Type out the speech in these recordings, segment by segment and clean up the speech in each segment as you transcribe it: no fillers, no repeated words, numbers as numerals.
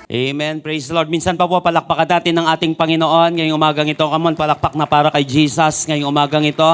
Amen. Praise the Lord. Minsan pa po palakpakan natin ng ating Panginoon. Ngayong umagang ito, come on, palakpak na para kay Jesus. Ngayong umagang ito.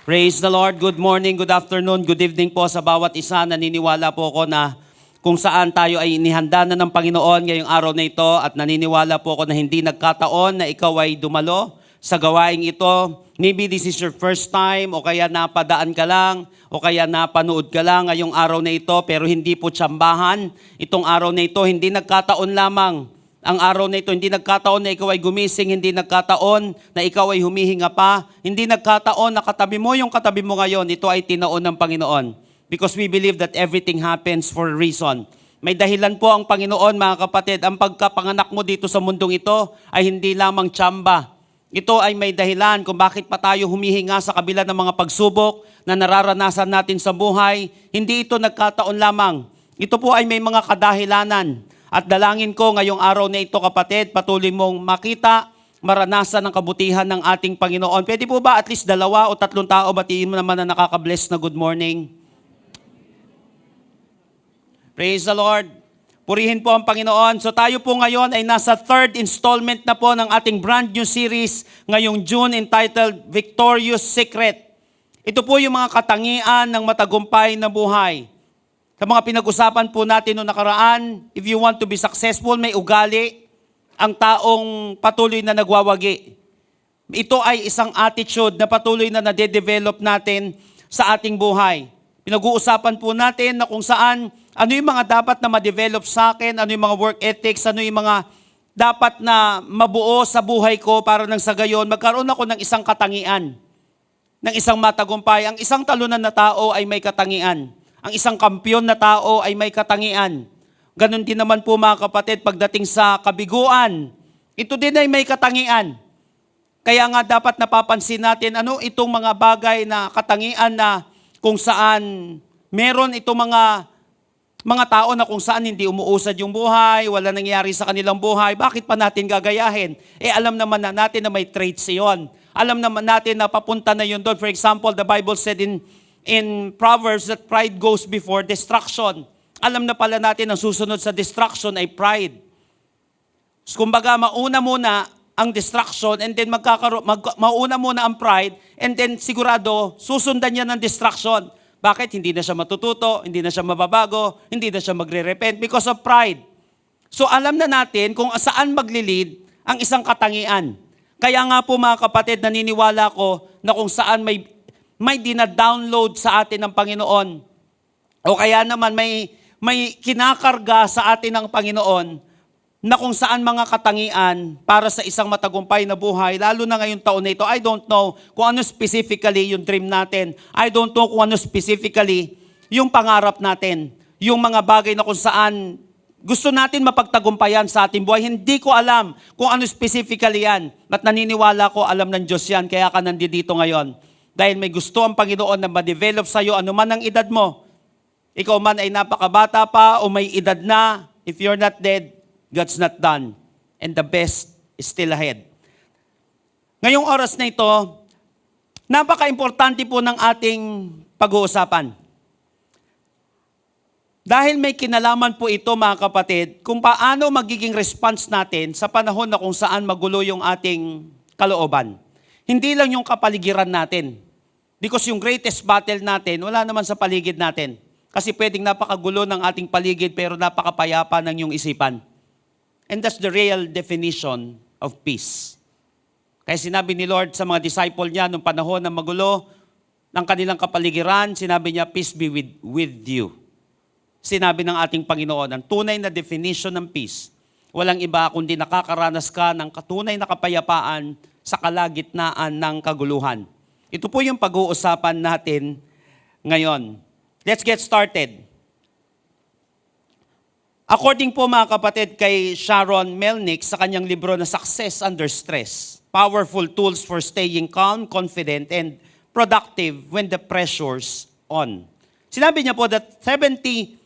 Praise the Lord. Good morning, good afternoon, good evening po sa bawat isa. Naniniwala po ako na kung saan tayo ay inihanda na ng Panginoon ngayong araw na ito at naniniwala po ako na hindi nagkataon na ikaw ay dumalo sa gawaing ito. Maybe this is your first time o kaya napadaan ka lang o kaya napanood ka lang ngayong araw na ito pero hindi po tsambahan. Itong araw na ito, hindi nagkataon lamang. Ang araw na ito, hindi nagkataon na ikaw ay gumising, hindi nagkataon na ikaw ay humihinga pa, hindi nagkataon na katabi mo yung katabi mo ngayon, ito ay tinaon ng Panginoon. Because we believe that everything happens for a reason. May dahilan po ang Panginoon, mga kapatid. Ang pagkapanganak mo dito sa mundong ito ay hindi lamang tsamba. Ito ay may dahilan kung bakit pa tayo humihinga sa kabila ng mga pagsubok na nararanasan natin sa buhay. Hindi ito nagkataon lamang. Ito po ay may mga kadahilanan. At dalangin ko ngayong araw na ito, kapatid, patuloy mong makita, maranasan ang kabutihan ng ating Panginoon. Pwede po ba at least 2 o 3 tao batiin mo naman na nakaka-bless na good morning? Praise the Lord. Purihin po ang Panginoon. So tayo po ngayon ay nasa 3rd installment na po ng ating brand new series ngayong June entitled Victorious Secret. Ito po yung mga katangian ng matagumpay na buhay. Sa mga pinag-usapan po natin noong nakaraan, if you want to be successful, may ugali ang taong patuloy na nagwawagi. Ito ay isang attitude na patuloy na nade-develop natin sa ating buhay. Pinag-uusapan po natin na kung saan ano yung mga dapat na ma-develop sa akin, ano yung mga work ethics, ano yung mga dapat na mabuo sa buhay ko para nang sa gayon, magkaroon ako ng isang katangian, ng isang matagumpay. Ang isang talunan na tao ay may katangian. Ang isang kampiyon na tao ay may katangian. Ganon din naman po mga kapatid, pagdating sa kabiguan, ito din ay may katangian. Kaya nga dapat napapansin natin, ano itong mga bagay na katangian na kung saan meron itong mga tao na kung saan hindi umuusad yung buhay, wala nangyari sa kanilang buhay, bakit pa natin gagayahin? Alam naman na natin na may traits iyon. Alam naman natin na papunta na yun doon. For example, the Bible said in Proverbs that pride goes before destruction. Alam na pala natin ang susunod sa destruction ay pride. So, kumbaga, mauna muna ang destruction and then mauna muna ang pride and then sigurado susundan niya ng destruction. Bakit? Hindi na siya matututo, hindi na siya mababago, hindi na siya magre-repent because of pride. So alam na natin kung saan maglilid ang isang katangian. Kaya nga po mga kapatid, naniniwala ko na kung saan may dina-download sa atin ng Panginoon o kaya naman may kinakarga sa atin ng Panginoon na kung saan mga katangian para sa isang matagumpay na buhay, lalo na ngayong taon na ito. I don't know kung ano specifically yung dream natin. I don't know kung ano specifically yung pangarap natin. Yung mga bagay na kung saan gusto natin mapagtagumpayan sa ating buhay. Hindi ko alam kung ano specifically yan. At naniniwala ko, alam ng Diyos yan, kaya ka nandito ngayon. Dahil may gusto ang Panginoon na ma-develop sa'yo, ano man ang edad mo. Ikaw man ay napakabata pa o may edad na, if you're not dead, God's not done, and the best is still ahead. Ngayong oras na ito, napaka-importante po ng ating pag-uusapan. Dahil may kinalaman po ito mga kapatid, kung paano magiging response natin sa panahon na kung saan magulo yung ating kalooban. Hindi lang yung kapaligiran natin. Because yung greatest battle natin, wala naman sa paligid natin. Kasi pwedeng napakagulo ng ating paligid pero napakapayapa ng iyong isipan. And that's the real definition of peace. Kaya sinabi ni Lord sa mga disciple niya nung panahon na magulo ng kanilang kapaligiran, sinabi niya, peace be with you. Sinabi ng ating Panginoon, ang tunay na definition ng peace, walang iba kundi nakakaranas ka ng katunay na kapayapaan sa kalagitnaan ng kaguluhan. Ito po yung pag-uusapan natin ngayon. Let's get started. According po mga kapatid kay Sharon Melnick sa kanyang libro na Success Under Stress, Powerful Tools for Staying Calm, Confident, and Productive When the Pressure's On. Sinabi niya po that 71%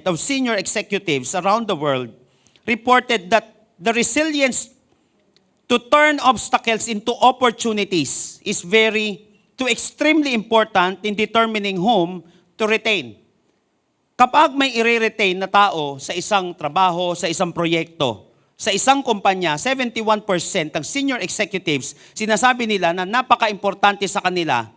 of senior executives around the world reported that the resilience to turn obstacles into opportunities is extremely important in determining whom to retain. Kapag may i-retain na tao sa isang trabaho, sa isang proyekto, sa isang kumpanya, 71% ng senior executives, sinasabi nila na napaka-importante sa kanila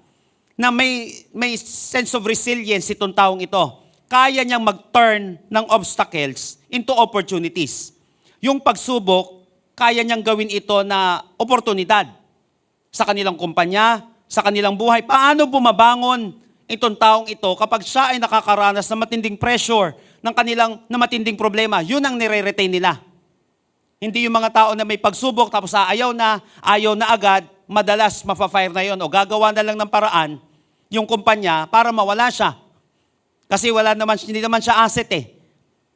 na may sense of resilience itong taong ito. Kaya niyang mag-turn ng obstacles into opportunities. Yung pagsubok, kaya niyang gawin ito na oportunidad sa kanilang kumpanya, sa kanilang buhay. Paano bumabangon itong taong ito kapag siya ay nakakaranas ng matinding pressure, na matinding problema? Yun ang nire-retain nila. Hindi yung mga tao na may pagsubok tapos ayaw na agad, madalas mafa-fire na yon o gagawa na lang ng paraan yung kumpanya para mawala siya. Kasi hindi naman siya asset eh.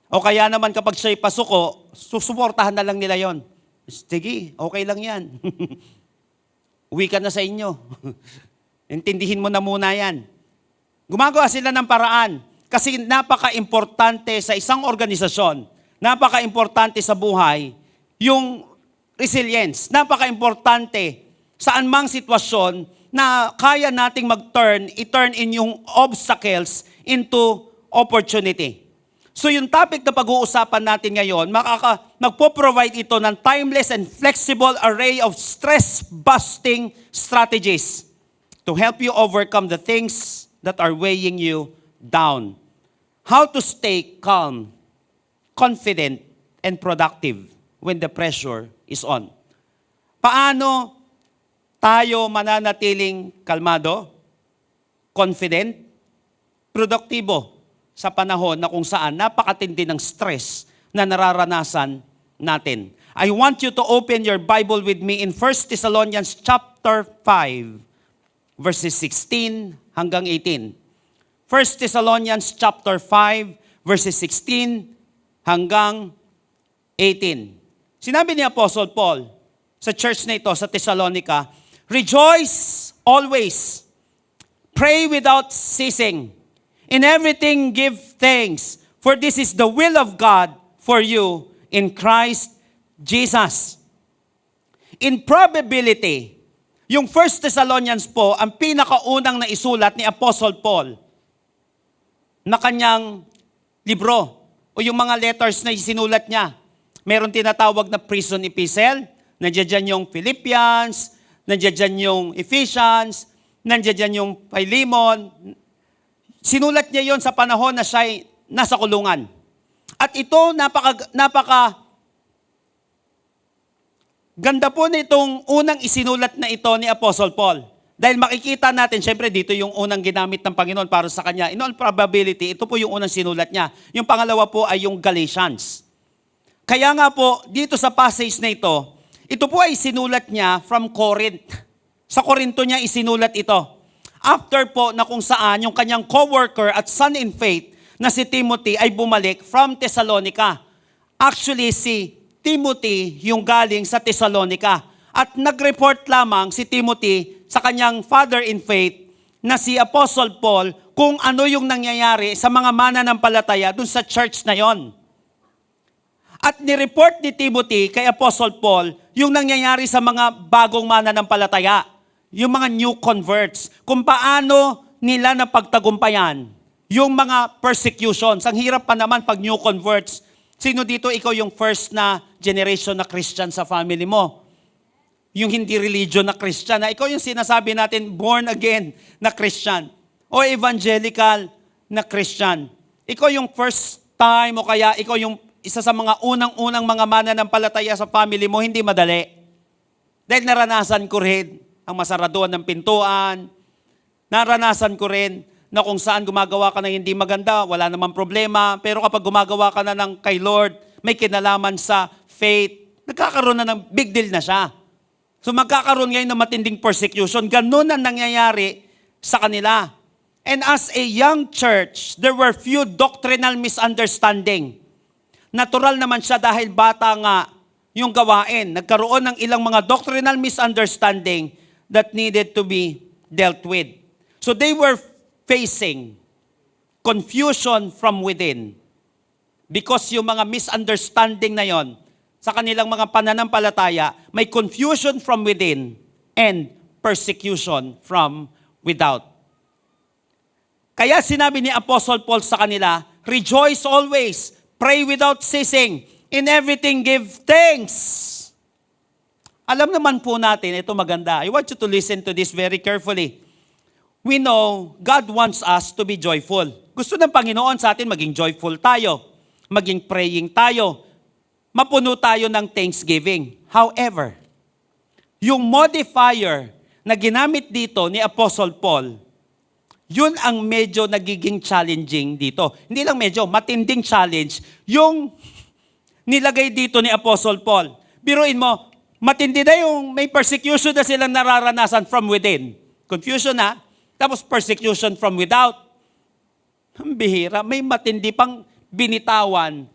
O kaya naman kapag siya'y pasuko, susuportahan na lang nila yon. Sige, okay lang yan. Uwi ka na sa inyo. Intindihin mo na muna yan. Gumagawa sila ng paraan kasi napaka-importante sa isang organisasyon, napaka-importante sa buhay, yung resilience. Napaka-importante saan mang sitwasyon na kaya nating i-turn in yung obstacles into opportunity. So yung topic na pag-uusapan natin ngayon, magpo-provide ito ng timeless and flexible array of stress-busting strategies to help you overcome the things that are weighing you down. How to stay calm, confident, and productive when the pressure is on. Paano tayo mananatiling kalmado, confident, produktibo sa panahon na kung saan napakatindi ng stress na nararanasan natin? I want you to open your Bible with me in 1 Thessalonians chapter 5, verses 16 hanggang 18. 1 Thessalonians chapter 5, verses 16 hanggang 18. Sinabi ni Apostle Paul sa church na ito, sa Thessalonica, rejoice always, pray without ceasing, in everything give thanks, for this is the will of God for you in Christ Jesus. In probability, yung 1 Thessalonians po, ang pinakaunang naisulat ni Apostle Paul na kanyang libro o yung mga letters na isinulat niya. Meron tinatawag na prison epistle, nandiyan dyan yung Philippians, nandiyan dyan yung Ephesians, nandiyan dyan yung Philemon. Sinulat niya yon sa panahon na siya nasa kulungan. At ito, napaka ganda po nitong unang isinulat na ito ni Apostle Paul. Dahil makikita natin, syempre dito yung unang ginamit ng Panginoon para sa kanya. In all probability, ito po yung unang sinulat niya. Yung pangalawa po ay yung Galatians. Kaya nga po, dito sa passage na ito po ay sinulat niya from Corinth. Sa Corinto niya isinulat ito. After po na kung saan yung kanyang co-worker at son in faith na si Timothy ay bumalik from Thessalonica. Actually, si Timothy yung galing sa Thessalonica. At nag-report lamang si Timothy sa kanyang father in faith na si Apostle Paul kung ano yung nangyayari sa mga mananampalataya dun sa church na yon. At ni-report ni Timothy kay Apostle Paul yung nangyayari sa mga bagong mananampalataya, yung mga new converts, kung paano nila napagtagumpayan yung mga persecutions. Ang hirap pa naman pag new converts. Sino dito ikaw yung first na generation na Christian sa family mo? Yung hindi religion na Christian, na ikaw yung sinasabi natin born again na Christian o evangelical na Christian. Ikaw yung first time o kaya ikaw yung isa sa mga unang-unang mga mananampalataya sa family mo, hindi madali. Dahil naranasan ko rin ang masaraduan ng pintuan, naranasan ko rin na kung saan gumagawa ka ng hindi maganda, wala namang problema, pero kapag gumagawa ka na ng kay Lord, may kinalaman sa faith, nagkakaroon na ng big deal na siya. So magkakaroon ngayon ng matinding persecution. Ganun ang nangyayari sa kanila. And as a young church, there were few doctrinal misunderstanding. Natural naman siya dahil bata nga yung gawain. Nagkaroon ng ilang mga doctrinal misunderstanding that needed to be dealt with. So they were facing confusion from within. Because yung mga misunderstanding na yon, sa kanilang mga pananampalataya, may confusion from within and persecution from without. Kaya sinabi ni Apostle Paul sa kanila, Rejoice always. Pray without ceasing. In everything give thanks. Alam naman po natin, ito maganda. I want you to listen to this very carefully. We know God wants us to be joyful. Gusto ng Panginoon sa atin maging joyful tayo. Maging praying tayo. Mapuno tayo ng thanksgiving. However, yung modifier na ginamit dito ni Apostle Paul, yun ang medyo nagiging challenging dito. Hindi lang medyo, matinding challenge. Yung nilagay dito ni Apostle Paul. Biruin mo, matindi na yung may persecution na silang nararanasan from within. Confusion na. Tapos persecution from without. Ang bihira, may matindi pang binitawan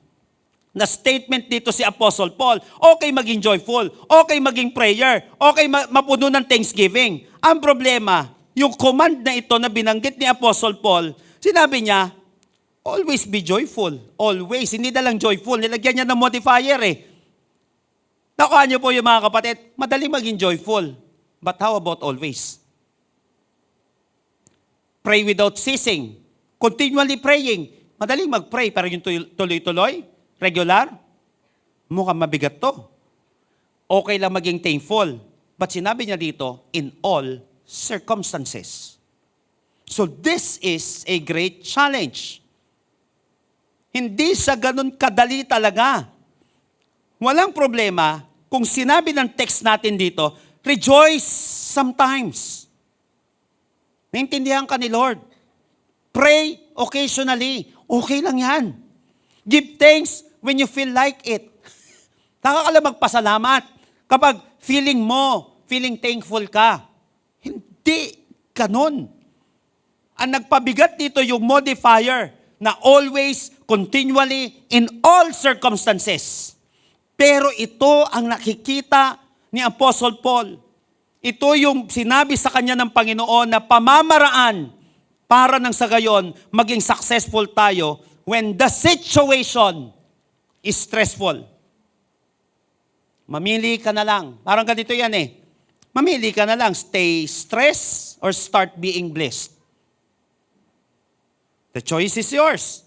na statement dito si Apostle Paul. Okay maging joyful, okay maging prayer, okay mapuno ng thanksgiving. Ang problema, yung command na ito na binanggit ni Apostle Paul, sinabi niya, always be joyful. Always. Hindi na lang joyful. Nilagyan niya ng modifier eh. Nakuha niyo po yung mga kapatid, madaling maging joyful. But how about always? Pray without ceasing. Continually praying. Madaling mag-pray, pero yung tuloy-tuloy, regular, mukhang mabigat to. Okay lang maging thankful. But sinabi niya dito, in all circumstances. So this is a great challenge. Hindi sa ganun kadali talaga. Walang problema kung sinabi ng text natin dito, rejoice sometimes. Naintindihan ka ni Lord. Pray occasionally. Okay lang yan. Give thanks when you feel like it. Nakakala magpasalamat kapag feeling thankful ka. Hindi ganun. Ang nagpabigat dito yung modifier na always, continually, in all circumstances. Pero ito ang nakikita ni Apostle Paul. Ito yung sinabi sa kanya ng Panginoon na pamamaraan para nang sa gayon maging successful tayo when the situation is stressful. Mamili ka na lang. Parang ganito yan eh. Mamili ka na lang. Stay stressed or start being blessed. The choice is yours.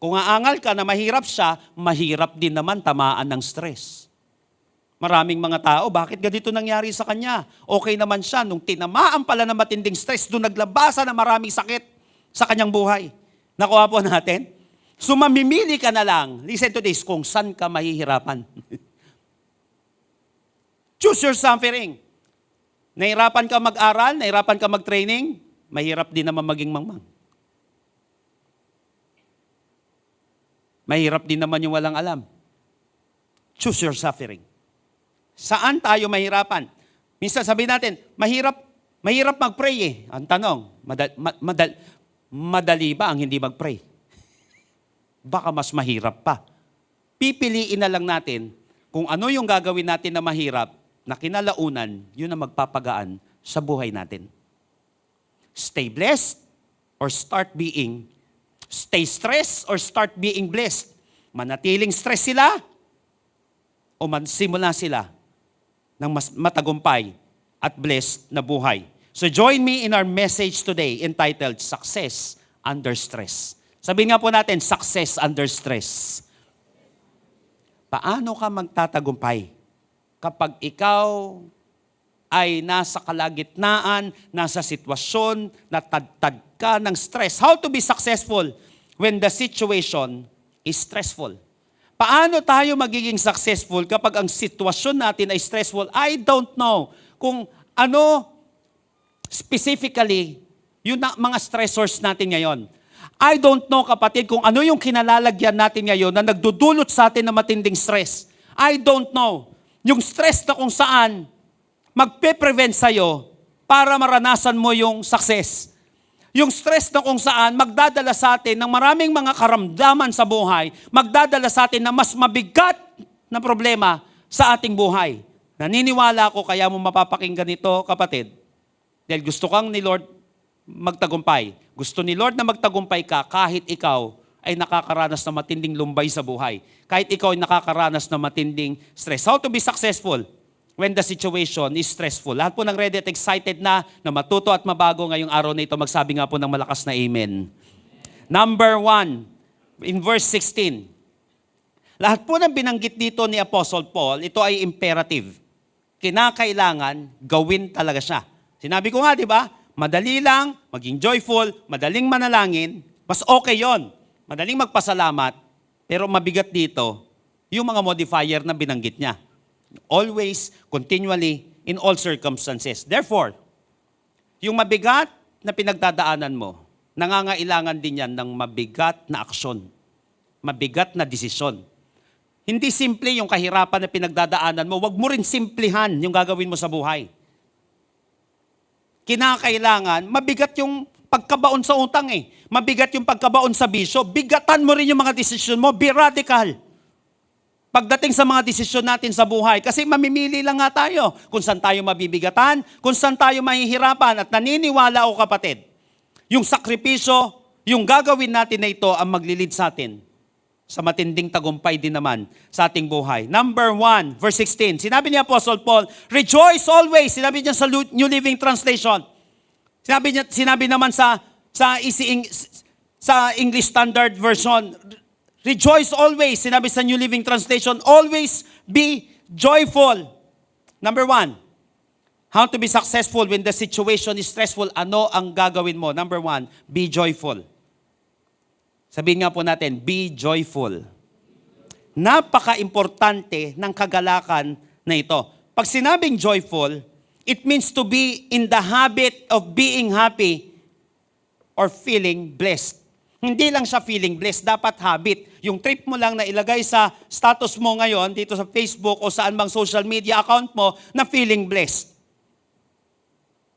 Kung aangal ka na mahirap siya, mahirap din naman tamaan ng stress. Maraming mga tao, bakit ganito nangyari sa kanya? Okay naman siya, nung tinamaan pala na matinding stress, doon naglabasa na maraming sakit sa kanyang buhay. Nakuha po natin? So mamimili ka na lang, listen to this, kung saan ka mahihirapan. Choose your suffering. Nahirapan ka mag-aral, nahirapan ka mag-training, mahirap din naman maging mangmang. Mahirap din naman yung walang alam. Choose your suffering. Saan tayo mahirapan? Minsan sabihin natin, mahirap mag-pray eh. Ang tanong, madali ba ang hindi mag-pray? Baka mas mahirap pa. Pipiliin na lang natin kung ano yung gagawin natin na mahirap, na kinalaunan, yun ang magpapagaan sa buhay natin. Stay blessed or start being, stay stressed or start being blessed. Manatiling stress sila o simula sila ng mas matagumpay at blessed na buhay. So join me in our message today entitled Success Under Stress. Sabihin nga po natin, Success Under Stress. Paano ka magtatagumpay kapag ikaw ay nasa kalagitnaan, nasa sitwasyon, natagtad ka ng stress? How to be successful when the situation is stressful? Paano tayo magiging successful kapag ang sitwasyon natin ay stressful? I don't know kung ano specifically yung mga stressors natin ngayon. I don't know, kapatid, kung ano yung kinalalagyan natin ngayon na nagdudulot sa atin ng matinding stress. I don't know. Yung stress na kung saan magpe-prevent sa'yo para maranasan mo yung success. Yung stress na kung saan magdadala sa atin ng maraming mga karamdaman sa buhay, magdadala sa atin na mas mabigat na problema sa ating buhay. Naniniwala ko kaya mo mapapakinggan ito, kapatid. Dahil gusto kang ni Lord magtagumpay. Gusto ni Lord na magtagumpay ka kahit ikaw ay nakakaranas ng matinding lumbay sa buhay. Kahit ikaw ay nakakaranas ng matinding stress. How to be successful when the situation is stressful? Lahat po ng ready at excited na matuto at mabago ngayong araw na ito, magsabi nga po ng malakas na amen. Number 1, in verse 16. Lahat po ng binanggit dito ni Apostle Paul, ito ay imperative. Kinakailangan gawin talaga siya. Sinabi ko nga, di ba? Madali lang, maging joyful, madaling manalangin, mas okay yon. Madaling magpasalamat, pero mabigat dito, yung mga modifier na binanggit niya. Always, continually, in all circumstances. Therefore, yung mabigat na pinagdadaanan mo, nangangailangan din yan ng mabigat na aksyon, mabigat na desisyon. Hindi simple yung kahirapan na pinagdadaanan mo, wag mo rin simplihan yung gagawin mo sa buhay. Kinakailangan, mabigat yung pagkabaon sa utang eh. Mabigat yung pagkabaon sa bisyo. Bigatan mo rin yung mga desisyon mo. Be radical. Pagdating sa mga desisyon natin sa buhay. Kasi mamimili lang nga tayo kung saan tayo mabibigatan, kung saan tayo mahihirapan. At naniniwala ako kapatid, yung sakripisyo, yung gagawin natin na ito ang maglilid sa atin sa matinding tagumpay din naman sa ating buhay. Number 1, verse 16. Sinabi ni Apostle Paul, rejoice always. Sinabi niya sa New Living Translation. Sinabi naman sa English Standard Version, rejoice always. Sinabi sa New Living Translation, always be joyful. Number 1, how to be successful when the situation is stressful. Ano ang gagawin mo? Number 1, be joyful. Sabihin nga po natin, be joyful. Napaka-importante ng kagalakan na ito. Pag sinabing joyful, it means to be in the habit of being happy or feeling blessed. Hindi lang siya feeling blessed, dapat habit. Yung trip mo lang na ilagay sa status mo ngayon, dito sa Facebook o saan bang social media account mo, na feeling blessed.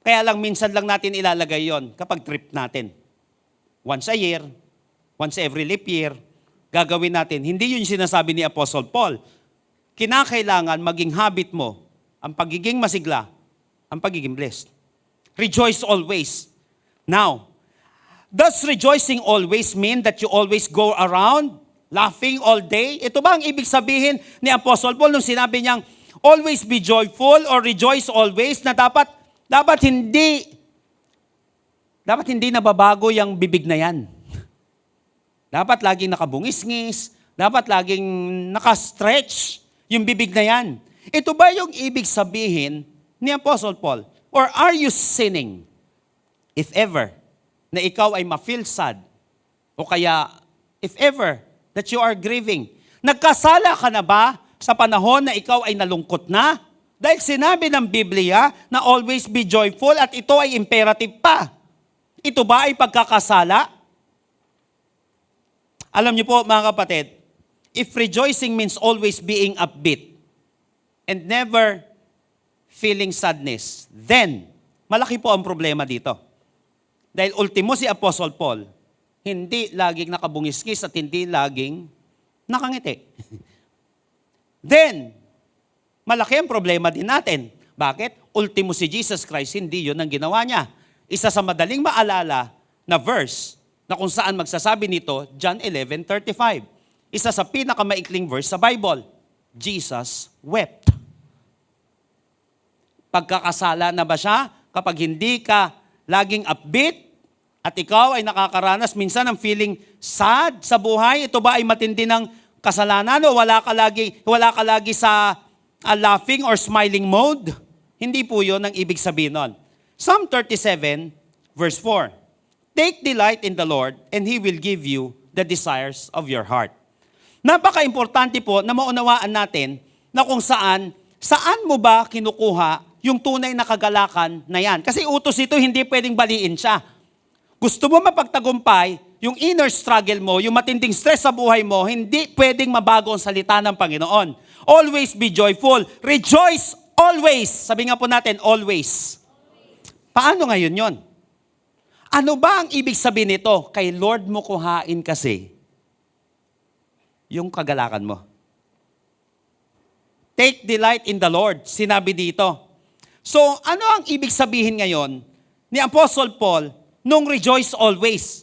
Kaya lang minsan lang natin ilalagay yon kapag trip natin. Once a year, once every leap year, gagawin natin. Hindi yun sinasabi ni Apostle Paul. Kinakailangan maging habit mo ang pagiging masigla, ang pagiging blessed. Rejoice always. Now, does rejoicing always mean that you always go around laughing all day? Ito ba ang ibig sabihin ni Apostle Paul nung sinabi niyang always be joyful or rejoice always, na dapat hindi nababago yung bibig na yan. Dapat laging nakabungis-ngis, dapat laging nakastretch yung bibig na yan. Ito ba yung ibig sabihin ni Apostle Paul? Or are you sinning, if ever, na ikaw ay ma-feel sad? O kaya, if ever, that you are grieving? Nagkasala ka na ba sa panahon na ikaw ay nalungkot na? Dahil sinabi ng Biblia na always be joyful at ito ay imperative pa. Ito ba ay pagkakasala? Alam niyo po mga kapatid, if rejoicing means always being upbeat and never feeling sadness, then malaki po ang problema dito. Dahil ultimo si Apostle Paul, hindi laging nakabungis-ngis at hindi laging nakangiti. Then, malaki ang problema din natin. Bakit? Ultimo si Jesus Christ, hindi yun ang ginawa niya. Isa sa madaling maalala na verse na kung saan magsasabi nito, John 11:35. Isa sa pinakamaikling verse sa Bible, Jesus wept. Pagkakasala na ba siya kapag hindi ka laging upbeat at ikaw ay nakakaranas minsan ng feeling sad sa buhay? Ito ba ay matindi ng kasalanan o wala ka lagi sa laughing or smiling mode? Hindi po yun ang ibig sabihin nun. Psalm 37 verse 4. Take delight in the Lord, and He will give you the desires of your heart. Napaka-importante po na maunawaan natin na kung saan mo ba kinukuha yung tunay na kagalakan na yan. Kasi utos ito, hindi pwedeng baliin siya. Gusto mo mapagtagumpay, yung inner struggle mo, yung matinding stress sa buhay mo, hindi pwedeng mabago ang salita ng Panginoon. Always be joyful. Rejoice always. Sabi nga po natin, always. Paano ngayon yon? Ano ba ang ibig sabihin nito? Kay Lord mo kuhain kasi yung kagalakan mo. Take delight in the Lord, sinabi dito. So, ano ang ibig sabihin ngayon ni Apostle Paul nung rejoice always?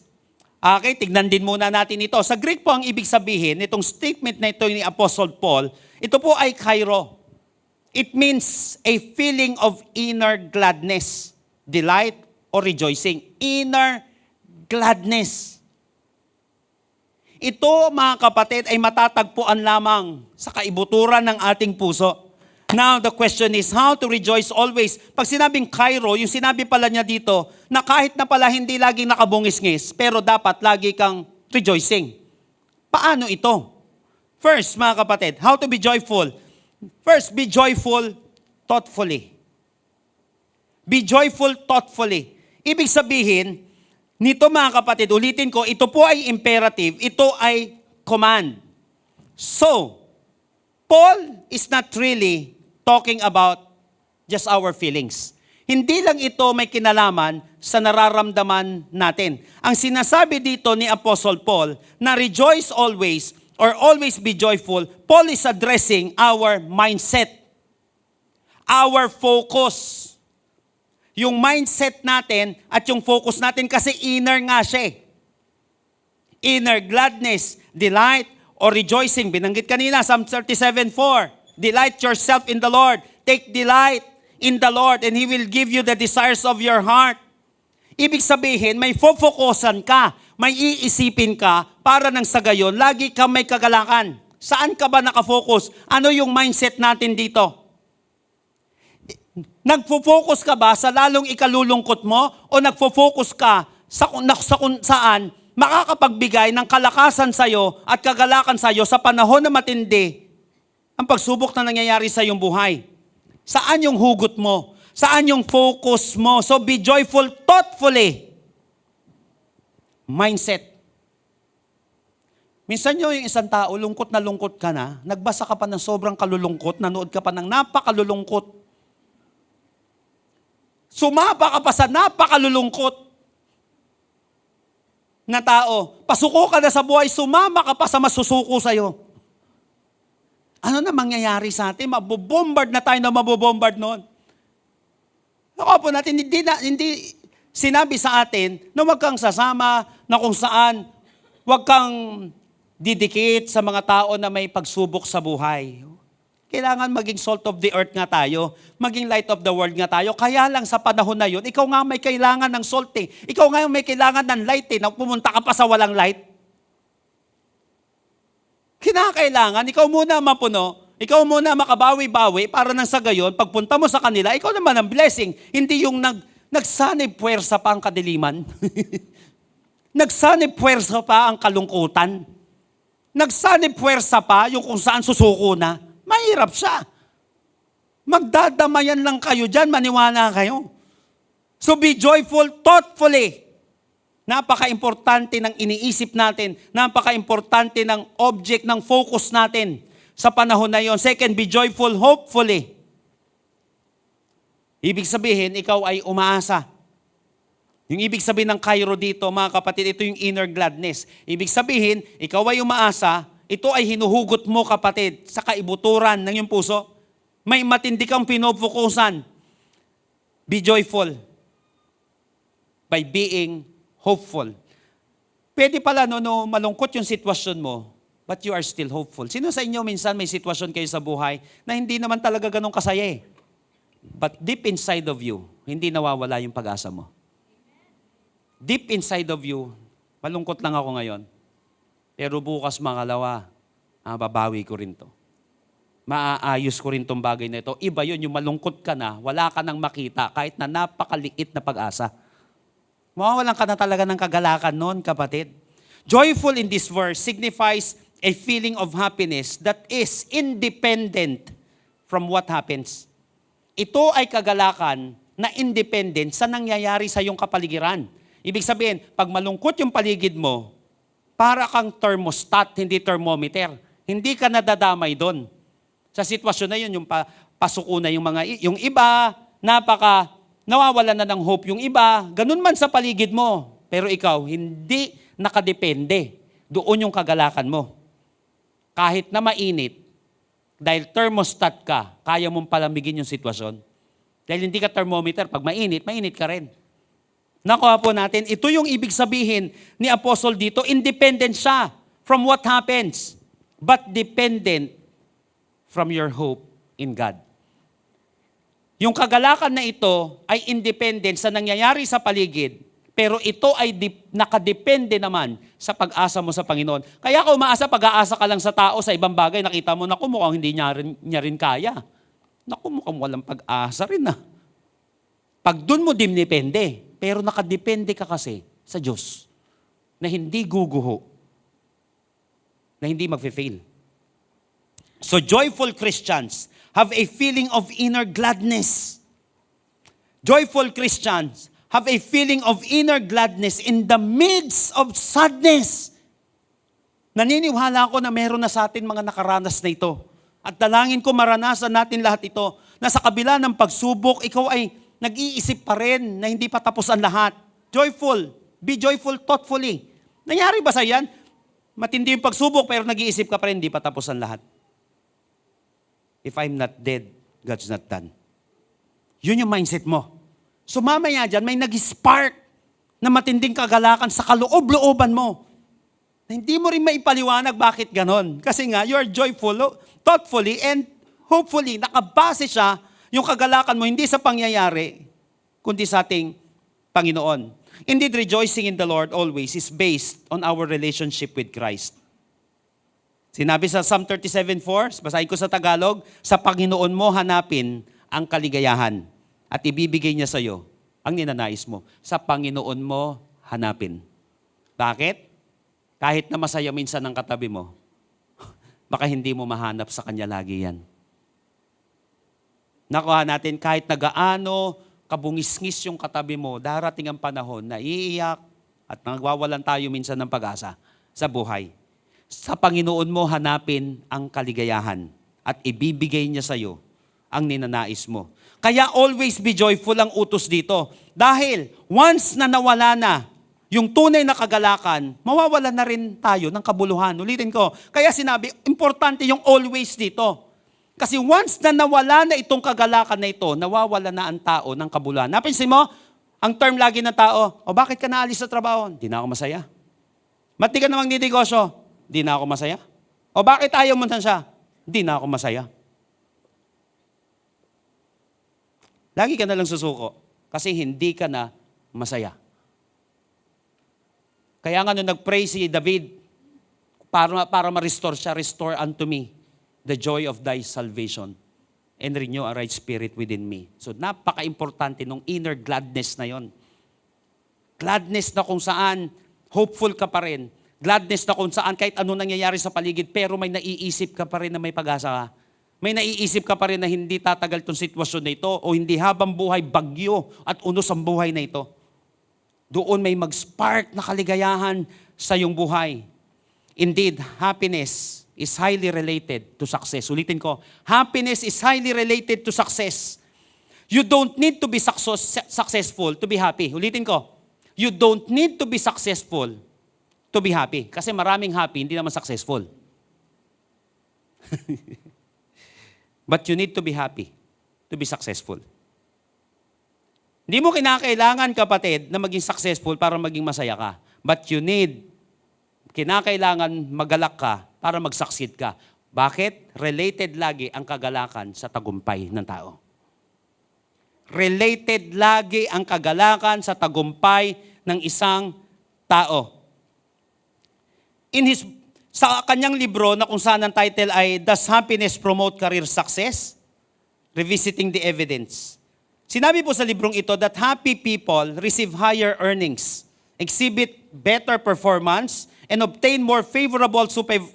Okay, tignan din muna natin ito. Sa Greek po ang ibig sabihin, itong statement na ito ni Apostle Paul, ito po ay kairo. It means a feeling of inner gladness, delight, or rejoicing. Inner gladness. Ito, mga kapatid, ay matatagpuan lamang sa kaibuturan ng ating puso. Now, the question is, how to rejoice always? Pag sinabing Cairo, yung sinabi pala niya dito, na kahit na pala hindi laging nakabungis-ngis, pero dapat lagi kang rejoicing. Paano ito? First, mga kapatid, how to be joyful? First, be joyful thoughtfully. Be joyful thoughtfully. Ibig sabihin, nito mga kapatid, ulitin ko, ito po ay imperative, ito ay command. So, Paul is not really talking about just our feelings. Hindi lang ito may kinalaman sa nararamdaman natin. Ang sinasabi dito ni Apostle Paul na rejoice always or always be joyful, Paul is addressing our mindset, our focus. Yung mindset natin at yung focus natin kasi inner nga siya. Inner gladness, delight, or rejoicing. Binanggit kanina, Psalm 37:4. Delight yourself in the Lord. Take delight in the Lord and He will give you the desires of your heart. Ibig sabihin, may focusan ka, may iisipin ka, para nang sa gayon, lagi ka may kagalakan. Saan ka ba nakafocus? Ano yung mindset natin dito? Nagfo-focus ka ba sa lalong ikalulungkot mo o nagfo-focus ka sa kung saan makakapagbigay ng kalakasan sa'yo at kagalakan sa'yo sa panahon na matindi ang pagsubok na nangyayari sa iyong buhay? Saan yung hugot mo? Saan yung focus mo? So be joyful thoughtfully. Mindset. Minsan yung isang tao, lungkot ka na, nagbasa ka pa ng sobrang kalulungkot, nanood ka pa ng napakalulungkot. Sumapa ka pa sa napakalulungkot na tao. Pasuko ka na sa buhay, sumama ka pa sa masusuko sa'yo. Ano na mangyayari sa atin? Mabobombard na tayo na mabobombard noon. Nakuha po natin, hindi sinabi sa atin na huwag kang sasama, na kung saan huwag kang didikit sa mga tao na may pagsubok sa buhay. Kailangan maging salt of the earth nga tayo, maging light of the world nga tayo. Kaya lang sa panahon na yun, ikaw nga may kailangan ng salt eh. Ikaw nga may kailangan ng light eh, na pumunta ka pa sa walang light. Kinakailangan, ikaw muna mapuno, ikaw muna makabawi-bawi para nang sa gayon, pagpunta mo sa kanila, ikaw naman ang blessing. Hindi yung nagsanib puwersa pa ang kadiliman. Nagsanib puwersa pa ang kalungkutan. Nagsanib puwersa pa yung kung saan susuko na. Mahirap siya. Magdadamayan lang kayo dyan, maniwala kayo. So be joyful thoughtfully. Napaka-importante ng iniisip natin. Napaka-importante ng object, ng focus natin sa panahon na yon. Second, be joyful hopefully. Ibig sabihin, ikaw ay umaasa. Yung ibig sabihin ng Cairo dito, mga kapatid, ito yung inner gladness. Ibig sabihin, ikaw ay umaasa, ito ay hinuhugot mo, kapatid, sa kaibuturan ng iyong puso. May matindi kang pinofokusan. Be joyful by being hopeful. Pwede pala no malungkot yung sitwasyon mo, but you are still hopeful. Sino sa inyo minsan may sitwasyon kayo sa buhay na hindi naman talaga ganun kasaya eh? But deep inside of you, hindi nawawala yung pag-asa mo. Deep inside of you, malungkot lang ako ngayon. Pero bukas makalawa, babawi ko rin to. Maaayos ko rin tong bagay na ito. Iba yun, yung malungkot ka na, wala ka nang makita, kahit na napakaliit na pag-asa. Mawawalan ka na talaga ng kagalakan noon, kapatid. Joyful in this verse signifies a feeling of happiness that is independent from what happens. Ito ay kagalakan na independent sa nangyayari sa iyong kapaligiran. Ibig sabihin, pag malungkot yung paligid mo, para kang thermostat, hindi thermometer. Hindi ka nadadamay doon. Sa sitwasyon na yun, yung pasuko na yung iba, nawawalan na ng hope yung iba, ganun man sa paligid mo. Pero ikaw, hindi nakadepende. Doon yung kagalakan mo. Kahit na mainit, dahil thermostat ka, kaya mong palamigin yung sitwasyon. Dahil hindi ka thermometer, pag mainit ka rin. Nakuha po natin, ito yung ibig sabihin ni Apostle dito, independent siya from what happens, but dependent from your hope in God. Yung kagalakan na ito ay independent sa nangyayari sa paligid, Pero ito ay nakadepende naman sa pag-asa mo sa Panginoon. Kaya ka umaasa, pag-aasa ka lang sa tao, sa ibang bagay, nakita mo, naku, mukhang hindi niya rin kaya. Naku, mukhang walang pag-asa rin ah. Pag dun mo depende, pero nakadepende ka kasi sa Diyos na hindi guguho, na hindi magfe-fail. So joyful Christians have a feeling of inner gladness. Joyful Christians have a feeling of inner gladness in the midst of sadness. Naniniwala ako na meron na sa atin mga nakaranas na ito. At dalangin ko maranasan natin lahat ito, na sa kabila ng pagsubok, ikaw ay nag-iisip pa rin na hindi pa tapos ang lahat. Joyful. Be joyful thoughtfully. Nangyari ba sa yan? Matindi yung pagsubok pero nag-iisip ka pa rin, hindi pa tapos ang lahat. If I'm not dead, God's not done. Yun yung mindset mo. So mamaya dyan, may nag-spark na matinding kagalakan sa kaloob-looban mo. Na hindi mo rin maipaliwanag bakit ganon. Kasi nga, you're joyful, thoughtfully, and hopefully, nakabase siya yung kagalakan mo, hindi sa pangyayari, kundi sa ating Panginoon. Indeed, rejoicing in the Lord always is based on our relationship with Christ. Sinabi sa Psalm 37:4, basahin ko sa Tagalog, sa Panginoon mo hanapin ang kaligayahan at ibibigay niya sa iyo ang ninanais mo. Sa Panginoon mo hanapin. Bakit? Kahit na masaya minsan ang katabi mo, baka hindi mo mahanap sa Kanya lagi yan. Nakuha natin, kahit nagaano kabungis-ngis yung katabi mo, darating ang panahon na iiyak at nagwawalan tayo minsan ng pag-asa sa buhay. Sa Panginoon mo hanapin ang kaligayahan at ibibigay niya sa iyo ang ninanais mo. Kaya always be joyful ang utos dito. Dahil once na nawala na yung tunay na kagalakan, mawawala na rin tayo ng kabuluhan. Ulitin ko. Kaya sinabi, importante yung always dito. Kasi once na nawala na itong kagalakan na ito, nawawala na ang tao ng kabuluhan. Napansin mo, ang term lagi ng tao, o bakit ka naalis sa trabaho? Hindi na ako masaya. Ba't di ka namang ninegosyo? Hindi na ako masaya. O bakit ayaw mo na siya? Hindi na ako masaya. Lagi ka na lang susuko kasi hindi ka na masaya. Kaya nga nung nag-pray si David, para ma-restore siya, restore unto me the joy of thy salvation and renew a right spirit within me. So napaka-importante nung inner gladness na yon. Gladness na kung saan hopeful ka pa rin. Gladness na kung saan kahit ano nangyayari sa paligid, pero may naiisip ka pa rin na may pag-asa ka. May naiisip ka pa rin na hindi tatagal itong sitwasyon na ito o hindi habang buhay bagyo at unos ang buhay na ito. Doon may mag-spark na kaligayahan sa iyong buhay. Indeed, happiness is highly related to success. Ulitin ko, happiness is highly related to success. You don't need to be successful to be happy. Ulitin ko, you don't need to be successful to be happy. Kasi maraming happy, hindi naman successful. But you need to be happy to be successful. Hindi mo kinakailangan, kapatid, na maging successful para maging masaya ka. But you need, kinakailangan magalak ka para mag-succeed ka. Bakit? Related lagi ang kagalakan sa tagumpay ng tao. Related lagi ang kagalakan sa tagumpay ng isang tao. Sa kanyang libro na kung saan ang title ay Does Happiness Promote Career Success? Revisiting the Evidence. Sinabi po sa librong ito that happy people receive higher earnings, exhibit better performance, and obtain more favorable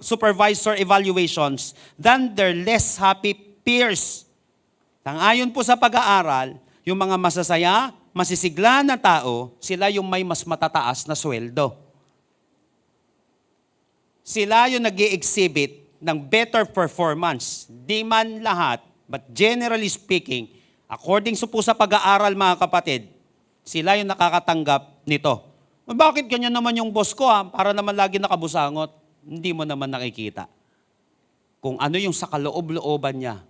supervisor evaluations than their less happy peers. Ayon po sa pag-aaral, yung mga masasaya, masisigla na tao, sila yung may mas matataas na sweldo. Sila yung nag-i-exhibit ng better performance. Di man lahat, but generally speaking, according po sa pag-aaral mga kapatid, sila yung nakakatanggap nito. Bakit ganyan naman yung boss ko para naman lagi nakabusangot? Hindi mo naman nakikita. Kung ano yung sa kaloob-looban niya,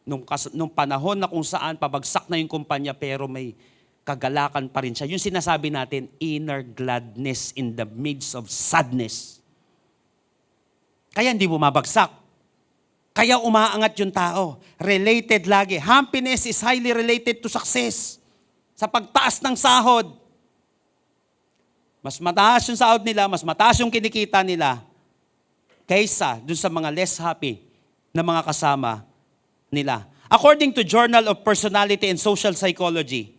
nung panahon na kung saan pabagsak na yung kumpanya pero may kagalakan pa rin siya. Yung sinasabi natin, inner gladness in the midst of sadness. Kaya hindi bumabagsak. Kaya umaangat yung tao. Related lagi. Happiness is highly related to success. Sa pagtaas ng sahod. Mas mataas yung sahod nila, mas mataas yung kinikita nila, kaysa dun sa mga less happy na mga kasama nila. According to Journal of Personality and Social Psychology,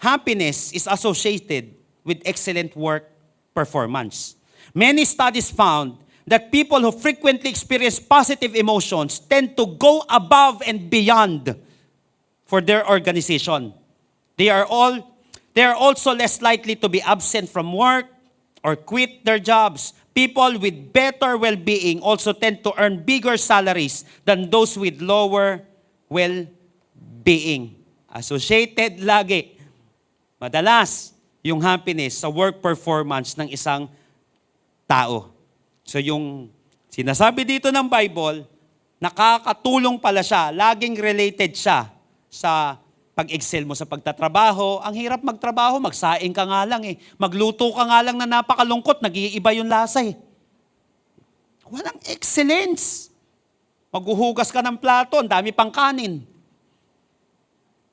happiness is associated with excellent work performance. Many studies found that people who frequently experience positive emotions tend to go above and beyond for their organization. They are also less likely to be absent from work or quit their jobs. People with better well-being also tend to earn bigger salaries than those with lower well-being. Associated lagi, madalas, yung happiness sa work performance ng isang tao. So yung sinasabi dito ng Bible, nakakatulong pala siya, laging related siya sa pag-excel mo sa pagtatrabaho. Ang hirap magtrabaho, magsaing ka nga lang eh. Magluto ka nga lang na napakalungkot, nag-iiba yung lasa eh. Walang excellence. Maghuhugas ka ng plato, ang dami pang kanin.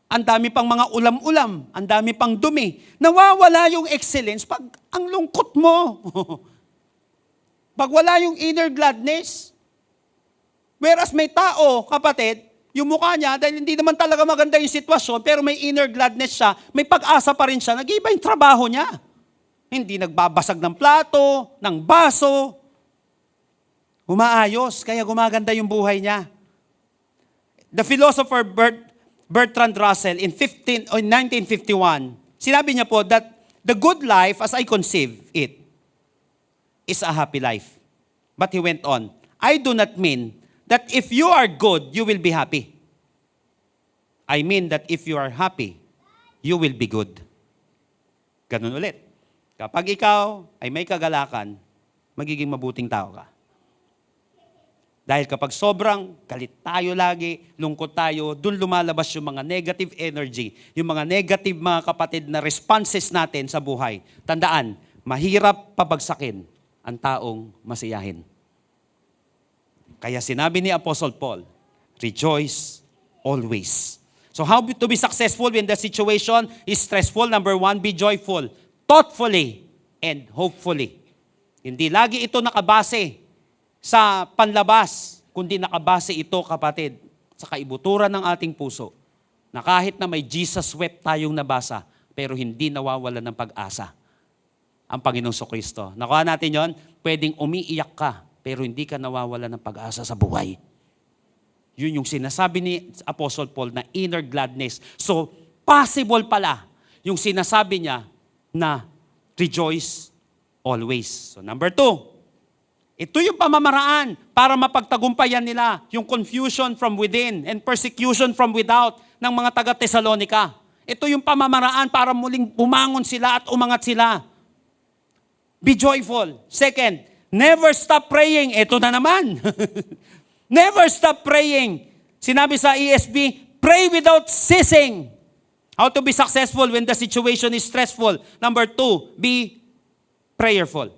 Ang dami pang mga ulam-ulam, ang dami pang dumi. Nawawala yung excellence pag ang lungkot mo. Pag wala yung inner gladness. Whereas may tao, kapatid, yung mukha niya, dahil hindi naman talaga maganda yung sitwasyon, pero may inner gladness siya, may pag-asa pa rin siya, nag-iba yung trabaho niya. Hindi nagbabasag ng plato, ng baso. Umaayos, kaya gumaganda yung buhay niya. The philosopher Bertrand Russell in 1951, sinabi niya po that the good life as I conceive it is a happy life. But he went on, I do not mean that if you are good, you will be happy. I mean that if you are happy, you will be good. Ganun ulit. Kapag ikaw ay may kagalakan, magiging mabuting tao ka. Dahil kapag sobrang galit tayo lagi, lungkot tayo, dun lumalabas yung mga negative energy, yung mga negative mga kapatid na responses natin sa buhay. Tandaan, mahirap pabagsakin ang taong masiyahin. Kaya sinabi ni Apostle Paul, rejoice always. So how to be successful when the situation is stressful? Number 1, be joyful, thoughtfully, and hopefully. Hindi lagi ito nakabase sa panlabas, kundi nakabase ito, kapatid, sa kaibuturan ng ating puso, na kahit na may Jesus wept tayong nabasa, pero hindi nawawala ng pag-asa ang Panginoong Kristo. Nakuha natin yon, pwedeng umiiyak ka, pero hindi ka nawawala ng pag-asa sa buhay. Yun yung sinasabi ni Apostle Paul na inner gladness. So, possible pala yung sinasabi niya na rejoice always. So, number 2, ito yung pamamaraan para mapagtagumpayan nila yung confusion from within and persecution from without ng mga taga-Tesalonica. Ito yung pamamaraan para muling bumangon sila at umangat sila. Be joyful. Second, never stop praying. Ito na naman. Never stop praying. Sinabi sa ESV, pray without ceasing. How to be successful when the situation is stressful? Number 2, be prayerful.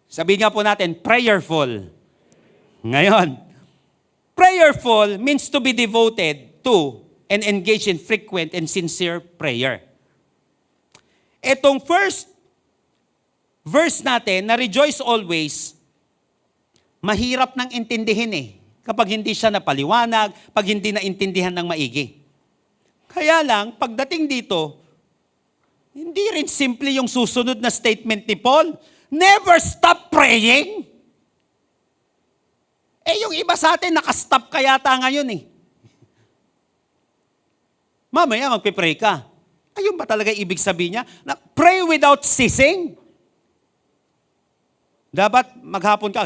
Sabihin nga po natin, prayerful. Ngayon, prayerful means to be devoted to and engage in frequent and sincere prayer. Itong first verse natin na rejoice always, mahirap nang intindihin kapag hindi siya napaliwanag, pag hindi naintindihan ng maigi. Kaya lang, pagdating dito, hindi rin simple yung susunod na statement ni Paul. Never stop praying. Yung iba sa atin, nakastop ka yata ngayon Mamaya magpipray ka. Ayun ba talaga ibig sabihin niya? Na pray without ceasing? Dapat maghapon ka,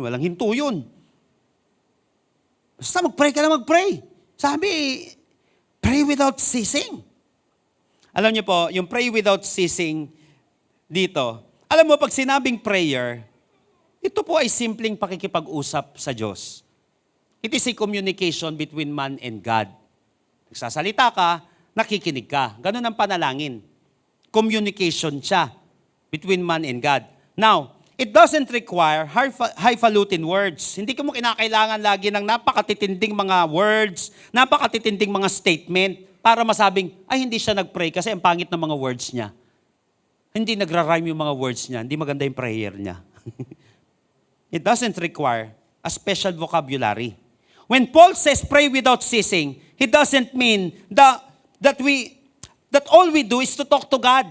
walang hinto yun. Basta magpray ka na magpray. Sabi, pray without ceasing. Alam niyo po, yung pray without ceasing dito, alam mo, pag sinabing prayer, ito po ay simpleng pakikipag-usap sa Diyos. It is a communication between man and God. Nagsasalita ka, nakikinig ka. Ganun ang panalangin. Communication siya between man and God. Now, it doesn't require highfalutin words. Hindi mo kinakailangan lagi ng napakatitinding mga words, napakatitinding mga statement para masabing, ay hindi siya nag-pray kasi ang pangit ng mga words niya. Hindi nagra-rhyme yung mga words niya, hindi maganda yung prayer niya. It doesn't require a special vocabulary. When Paul says pray without ceasing, he doesn't mean that all we do is to talk to God.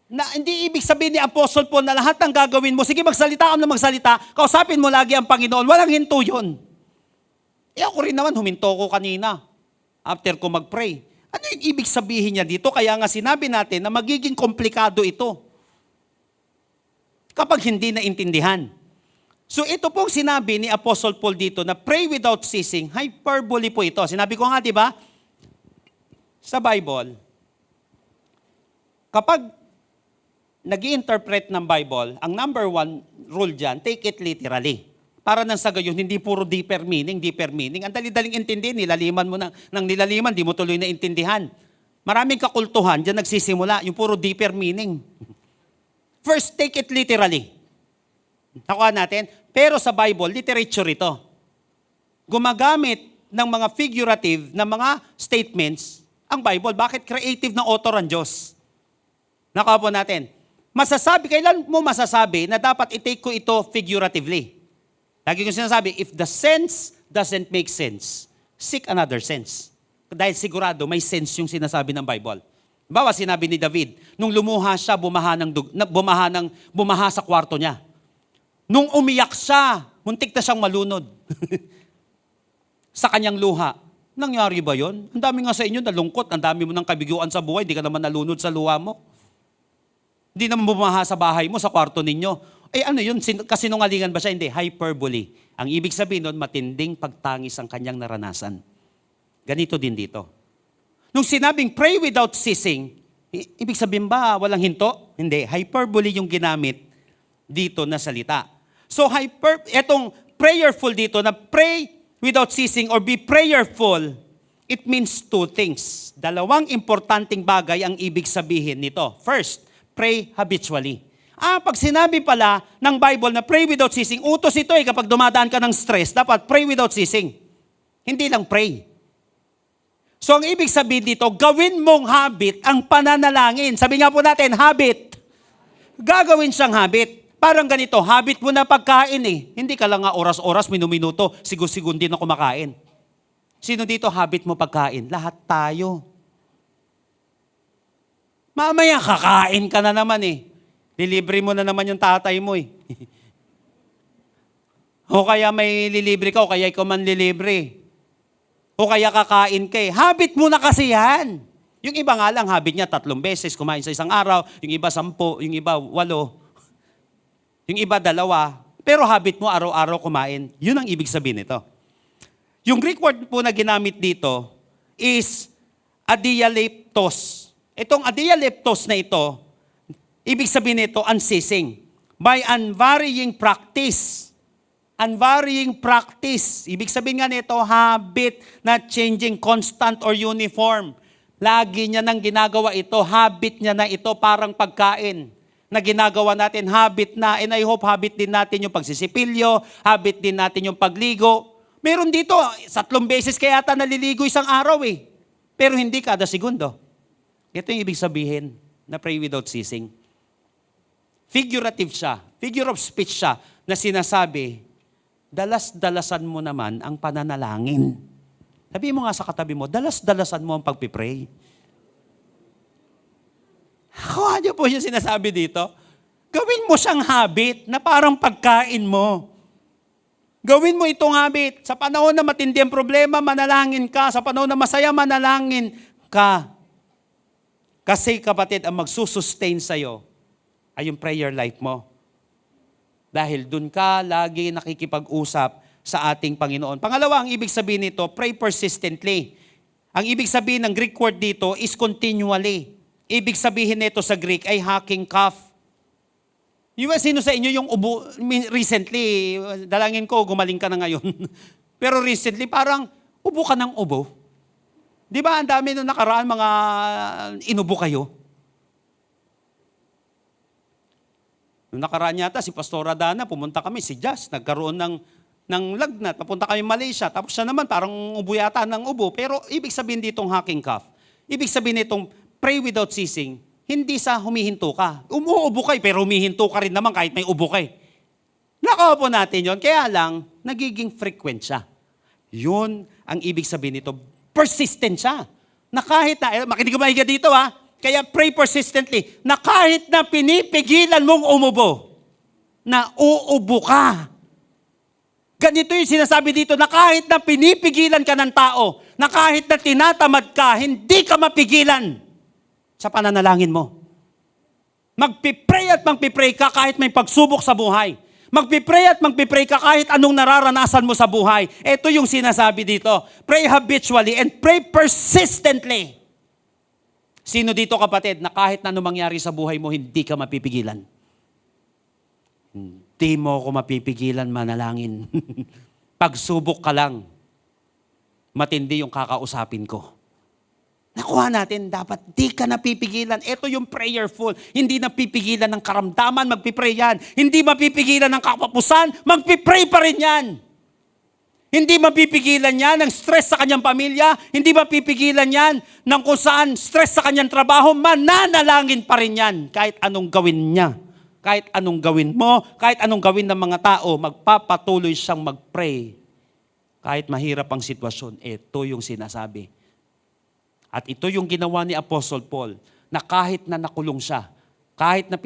Na hindi ibig sabihin ni Apostle Paul na lahat ng gagawin mo, sige magsalita ka na magsalita, kausapin mo lagi ang Panginoon. Walang hinto yun. Ako rin naman, huminto ko kanina after ko mag-pray. Ano yung ibig sabihin niya dito? Kaya nga sinabi natin na magiging komplikado ito kapag hindi naintindihan. So ito pong sinabi ni Apostle Paul dito na pray without ceasing, hyperbole po ito. Sinabi ko nga, di ba? Sa Bible, kapag nag-i-interpret ng Bible, ang number one rule dyan, take it literally. Para nang sa gayon, hindi puro deeper meaning. Ang dali-daling intindihin, nilaliman mo ng nilaliman, di mo tuloy na intindihan. Maraming kakultuhan, dyan nagsisimula, yung puro deeper meaning. First, take it literally. Nakuha natin. Pero sa Bible, literature ito. Gumagamit ng mga figurative na mga statements ang Bible. Bakit creative na author ang Diyos? Nakuha po natin. Kailan mo masasabi na dapat i-take ko ito figuratively? Lagi kong sinasabi, if the sense doesn't make sense, seek another sense. Dahil sigurado may sense yung sinasabi ng Bible. Bawa sinabi ni David, nung lumuha siya, bumaha sa kwarto niya. Nung umiyak siya, muntik na siyang malunod. Sa kanyang luha. Nangyari ba yon? Ang dami nga sa inyo nalungkot, ang dami mo ng kabiguan sa buhay, di ka naman nalunod sa luha mo. Hindi naman bumaha sa bahay mo, sa kwarto ninyo. Ano yun? Kasinungalingan ba siya? Hindi, hyperbole. Ang ibig sabihin nun, matinding pagtangis ang kanyang naranasan. Ganito din dito. Nung sinabing pray without ceasing, ibig sabihin ba walang hinto? Hindi, hyperbole yung ginamit dito na salita. So, etong prayerful dito, na pray without ceasing or be prayerful, it means two things. Dalawang importanteng bagay ang ibig sabihin nito. First, pray habitually. Pag sinabi pala ng Bible na pray without ceasing, utos ito kapag dumadaan ka ng stress, dapat pray without ceasing. Hindi lang pray. So, ang ibig sabihin dito, gawin mong habit ang pananalangin. Sabi nga po natin, habit. Gagawin siyang habit. Parang ganito, habit mo na pagkain eh. Hindi ka lang nga oras-oras, minuto, sigun-sigundi na kumakain. Sino dito habit mo pagkain? Lahat tayo. Mamaya kakain ka na naman eh. Lilibre mo na naman yung tatay mo eh. O kaya may lilibre ka, o kaya ikaw man lilibre. O kaya kakain ka eh. Habit mo na kasi yan. Yung iba nga lang, habit niya 3 beses kumain sa isang araw, yung iba 10, yung iba 8. Yung iba 2, pero habit mo araw-araw kumain. Yun ang ibig sabihin nito. Yung Greek word po na ginamit dito is adialeptos. Itong adialeptos na ito, ibig sabihin nito unceasing. By unvarying practice. Unvarying practice. Ibig sabihin nga nito, habit, not changing, constant or uniform. Lagi niya nang ginagawa ito, habit niya na ito parang pagkain. Na ginagawa natin, habit na, and I hope habit din natin yung pagsisipilyo, habit din natin yung pagligo. Meron dito, 3 beses kaya ata naliligo isang araw eh. Pero hindi kada segundo. Ito yung ibig sabihin na pray without ceasing. Figurative siya, figure of speech siya, na sinasabi, dalas-dalasan mo naman ang pananalangin. Sabi mo nga sa katabi mo, dalas-dalasan mo ang pagpipray. Ano po yung sinasabi dito? Gawin mo siyang habit na parang pagkain mo. Gawin mo itong habit. Sa panahon na matindi ang problema, manalangin ka. Sa panahon na masaya, manalangin ka. Kasi kapatid, ang magsusustain sa'yo ay yung prayer life mo. Dahil dun ka lagi nakikipag-usap sa ating Panginoon. Pangalawa, ang ibig sabihin nito, pray persistently. Ang ibig sabihin ng Greek word dito is continually. Ibig sabihin nito sa Greek ay hacking cough. Yung sino sa inyo yung ubo, recently, dalangin ko, gumaling ka na ngayon. Pero recently, parang ubo ka ng ubo. Di ba, ang dami nung nakaraan, mga inubo kayo? Nung nakaraan yata, si Pastora Dana, pumunta kami, si Jazz, nagkaroon ng lagnat, papunta kami Malaysia, tapos siya naman, parang ubo yata ng ubo. Pero ibig sabihin ditong hacking cough. Ibig sabihin nitong pray without ceasing, Hindi sa humihinto ka. Umuubo ka pero humihinto ka rin naman kahit may ubo ka. Nakuha po natin yon. Kaya lang, nagiging frequent siya. Yun ang ibig sabihin nito. Persistent siya. Na kahit na, makinig ka mahiga dito ha, kaya pray persistently, na kahit na pinipigilan mong umubo, na uubo ka. Ganito yung sinasabi dito, na kahit na pinipigilan ka ng tao, na kahit na tinatamad ka, hindi ka mapigilan sa pananalangin mo. Magpipray at magpipray ka kahit may pagsubok sa buhay. Magpipray at magpipray ka kahit anong nararanasan mo sa buhay. Ito yung sinasabi dito. Pray habitually and pray persistently. Sino dito kapatid na kahit na anong mangyari sa buhay mo, hindi ka mapipigilan? Hindi mo ako mapipigilan manalangin. Pagsubok ka lang, matindi yung kakausapin ko. Nakuha natin, dapat di ka napipigilan. Ito yung prayerful. Hindi napipigilan ng karamdaman, magpipray yan. Hindi mapipigilan ng kapapusan, magpipray pa rin yan. Hindi mapipigilan yan ng stress sa kanyang pamilya. Hindi mapipigilan yan ng kung saan stress sa kanyang trabaho. Mananalangin pa rin yan kahit anong gawin niya. Kahit anong gawin mo, kahit anong gawin ng mga tao, magpapatuloy siyang mag-pray. Kahit mahirap ang sitwasyon, ito yung sinasabi. At ito yung ginawa ni Apostle Paul, na kahit na nakulong siya, kahit na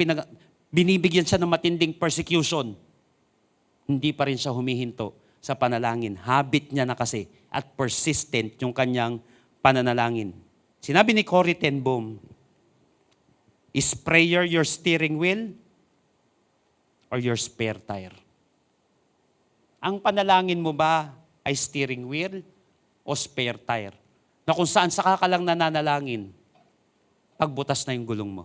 binibigyan siya ng matinding persecution, hindi pa rin siya humihinto sa panalangin. Habit niya na kasi at persistent yung kanyang pananalangin. Sinabi ni Corrie ten Boom, is prayer your steering wheel or your spare tire? Ang panalangin mo ba ay steering wheel o spare tire? Na kung saan saka ka lang nananalangin, pagbutas na yung gulong mo.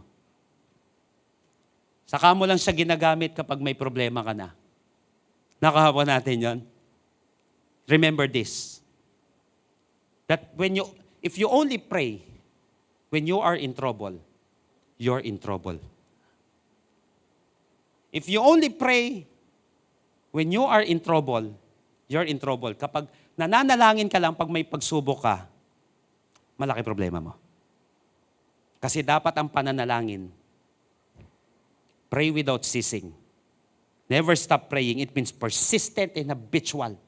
Saka mo lang siya ginagamit kapag may problema ka na. Nakahawa natin yon. Remember this, that if you only pray when you are in trouble, you're in trouble. If you only pray when you are in trouble, you're in trouble. Kapag nananalangin ka lang pag may pagsubok ka, malaki problema mo. Kasi dapat ang pananalangin, pray without ceasing. Never stop praying. It means persistent and habitual.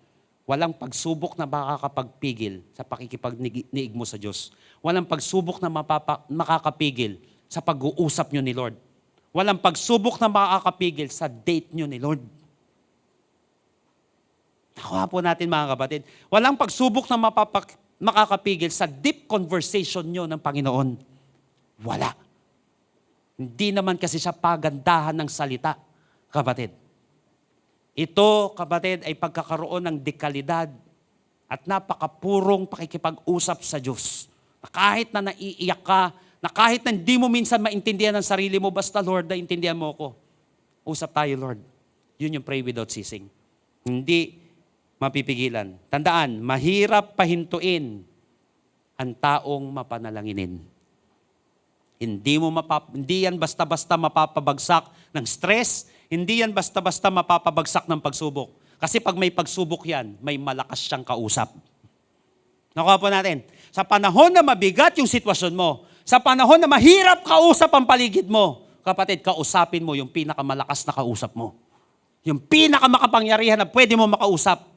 Walang pagsubok na makakapagpigil sa pakikipagniig mo sa Diyos. Walang pagsubok na makakapigil sa pag-uusap nyo ni Lord. Walang pagsubok na makakapigil sa date nyo ni Lord. Nakuha po natin mga kapatid. Walang pagsubok na makakapigil sa deep conversation nyo ng Panginoon. Wala. Hindi naman kasi siya pagandahan ng salita, kapatid. Ito, kapatid, ay pagkakaroon ng dekalidad at napakapurong pakikipag-usap sa Diyos. Na kahit na naiiyak ka, na kahit na hindi mo minsan maintindihan ang sarili mo, basta Lord, naintindihan mo ako. Usap tayo, Lord. Yun yung pray without ceasing. Hindi mapipigilan. Tandaan, mahirap pahintuin ang taong mapanalanginin. Hindi yan basta-basta mapapabagsak ng stress, hindi yan basta-basta mapapabagsak ng pagsubok. Kasi pag may pagsubok yan, may malakas siyang kausap. Nakuha po natin. Sa panahon na mabigat yung sitwasyon mo, sa panahon na mahirap kausap ang paligid mo, kapatid, kausapin mo yung pinakamalakas na kausap mo. Yung pinakamakapangyarihan na pwede mo makausap.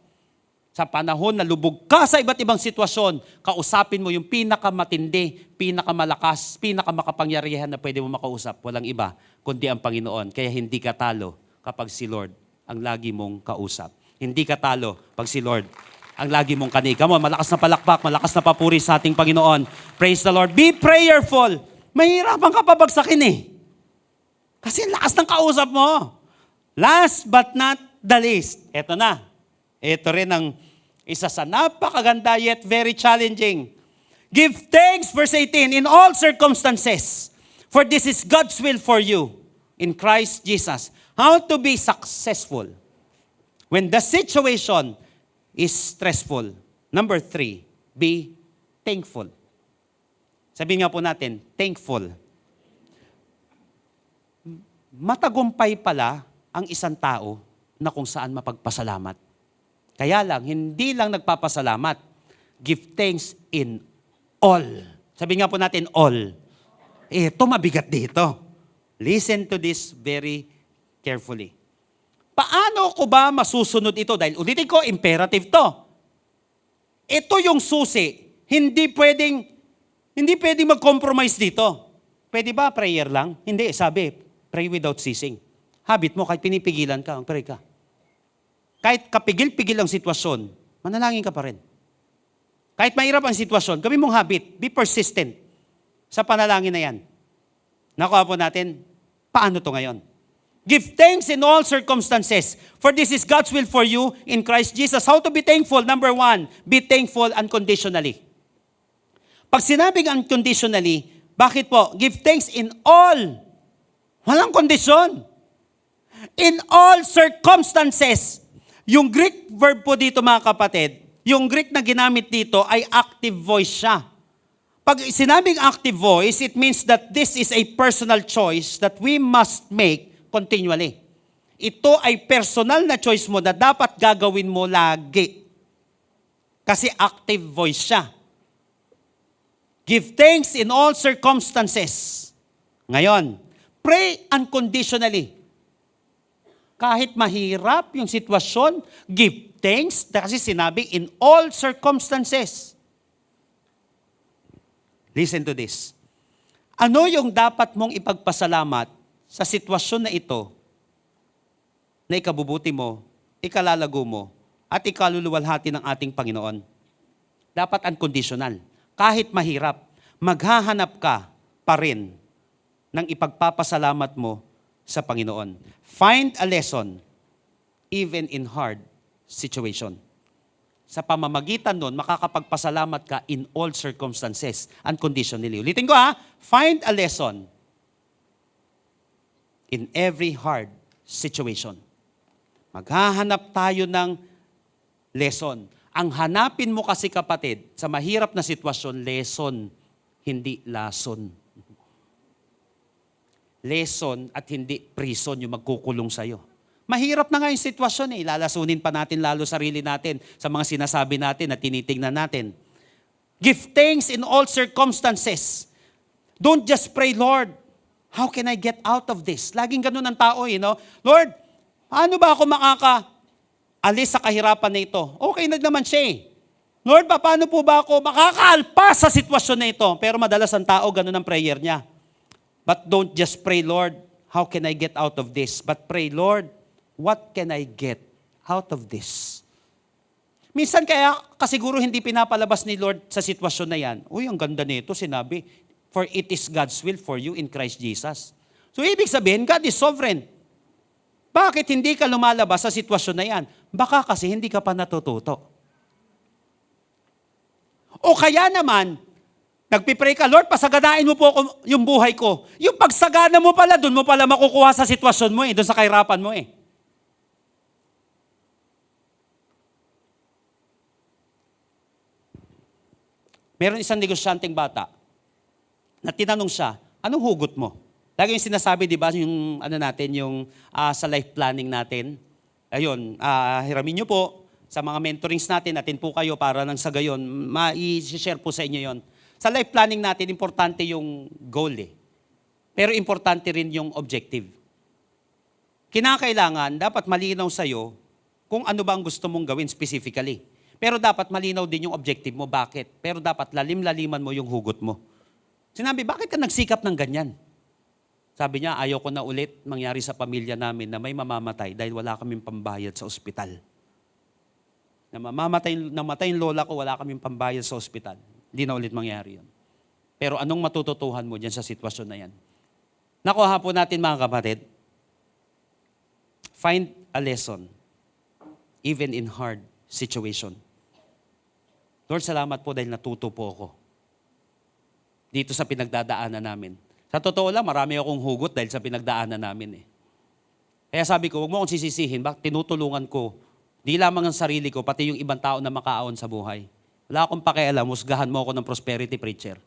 Sa panahon na lubog ka sa iba't ibang sitwasyon, kausapin mo yung pinakamatindi, pinakamalakas, pinakamakapangyarihan na pwede mo makausap. Walang iba, kundi ang Panginoon. Kaya hindi ka talo kapag si Lord ang lagi mong kausap. Hindi ka talo pag si Lord ang lagi mong kanig. Come on, malakas na palakpak, malakas na papuri sa ating Panginoon. Praise the Lord. Be prayerful. Mahirapan ka pabagsakin eh. Kasi lakas ng kausap mo. Last but not the least, eto na. Ito rin ang isa sa napakaganda yet very challenging. Give thanks, verse 18, in all circumstances, for this is God's will for you in Christ Jesus. How to be successful when the situation is stressful. Number 3, be thankful. Sabihin nga po natin, thankful. Matagumpay pala ang isang tao na kung saan mapagpasalamat. Kaya lang, hindi lang nagpapasalamat. Give thanks in all. Sabihin nga po natin, all. Ito mabigat dito. Listen to this very carefully. Paano ko ba masusunod ito? Dahil ulitin ko, imperative to. Ito yung susi. Hindi pwedeng mag-compromise dito. Pwede ba prayer lang? Hindi, sabi, pray without ceasing. Habit mo, kahit pinipigilan ka, pray ka. Kahit kapigil-pigil ang sitwasyon, manalangin ka pa rin. Kahit mahirap ang sitwasyon, gawin mong habit, be persistent sa panalangin na yan. Nakuha po natin, paano to ngayon? Give thanks in all circumstances, for this is God's will for you in Christ Jesus. How to be thankful? Number 1, be thankful unconditionally. Pag sinabing unconditionally, bakit po? Give thanks in all. Walang kondisyon. In all circumstances. Yung Greek verb po dito mga kapatid, yung Greek na ginamit dito ay active voice siya. Pag sinabing active voice, it means that this is a personal choice that we must make continually. Ito ay personal na choice mo na dapat gagawin mo lagi. Kasi active voice siya. Give thanks in all circumstances. Ngayon, pray unconditionally. Kahit mahirap yung sitwasyon, give thanks kasi sinabi in all circumstances. Listen to this. Ano yung dapat mong ipagpasalamat sa sitwasyon na ito na ikabubuti mo, ikalalago mo, at ikaluluwalhati ng ating Panginoon? Dapat unconditional. Kahit mahirap, maghahanap ka pa rin ng ipagpapasalamat mo sa Panginoon. Find a lesson even in hard situation. Sa pamamagitan nun, makakapagpasalamat ka in all circumstances, unconditionally. Ulitin ko find a lesson in every hard situation. Maghahanap tayo ng lesson. Ang hanapin mo kasi kapatid, sa mahirap na sitwasyon, lesson, hindi lason. Lesson at hindi prison yung magkukulong sa'yo. Mahirap na nga yung sitwasyon Ilalasunin pa natin lalo sarili natin sa mga sinasabi natin na tinitingnan natin. Give thanks in all circumstances. Don't just pray, Lord, how can I get out of this? Laging ganun ang tao, Lord, paano ba ako makakaalis sa kahirapan na ito? Okay na naman siya Lord, paano po ba ako makakaalpas sa sitwasyon na ito? Pero madalas ang tao, ganun ang prayer niya. But don't just pray, Lord, how can I get out of this? But pray, Lord, what can I get out of this? Minsan kaya kasiguro hindi pinapalabas ni Lord sa sitwasyon na yan. Uy, ang ganda nito, sinabi, for it is God's will for you in Christ Jesus. So ibig sabihin, God is sovereign. Bakit hindi ka lumalabas sa sitwasyon na yan? Baka kasi hindi ka pa natututo. O kaya naman, nagpipray ka, Lord, pasaganain mo po yung buhay ko. Yung pagsagana mo pala, doon mo pala makukuha sa sitwasyon mo doon sa kahirapan mo Meron isang negosyanteng bata na tinanong siya, anong hugot mo? Lagi yung sinasabi, di ba, yung sa life planning natin. Ayun, hiramin nyo po sa mga mentorings natin po kayo para nang sa gayon, ma-share po sa inyo yon. Sa life planning natin, importante yung goal Pero importante rin yung objective. Kinakailangan, dapat malinaw sa'yo kung ano ba ang gusto mong gawin specifically. Pero dapat malinaw din yung objective mo. Bakit? Pero dapat lalim-laliman mo yung hugot mo. Sinabi, bakit ka nagsikap ng ganyan? Sabi niya, ayaw ko na ulit mangyari sa pamilya namin na may mamamatay dahil wala kaming pambayad sa ospital. Namatay yung lola ko, wala kaming pambayad sa ospital. Hindi na ulit mangyari yun. Pero anong matututuhan mo dyan sa sitwasyon na yan? Nakuha po natin mga kapatid, find a lesson even in hard situation. Lord, salamat po dahil natuto po ako dito sa pinagdadaanan namin. Sa totoo lang, marami akong hugot dahil sa pinagdaanan namin Kaya sabi ko, huwag mo akong sisisihin, tinutulungan ko, di lamang ang sarili ko, pati yung ibang tao na makaahon sa buhay. Wala akong pakialam, husgahan mo ako ng prosperity preacher.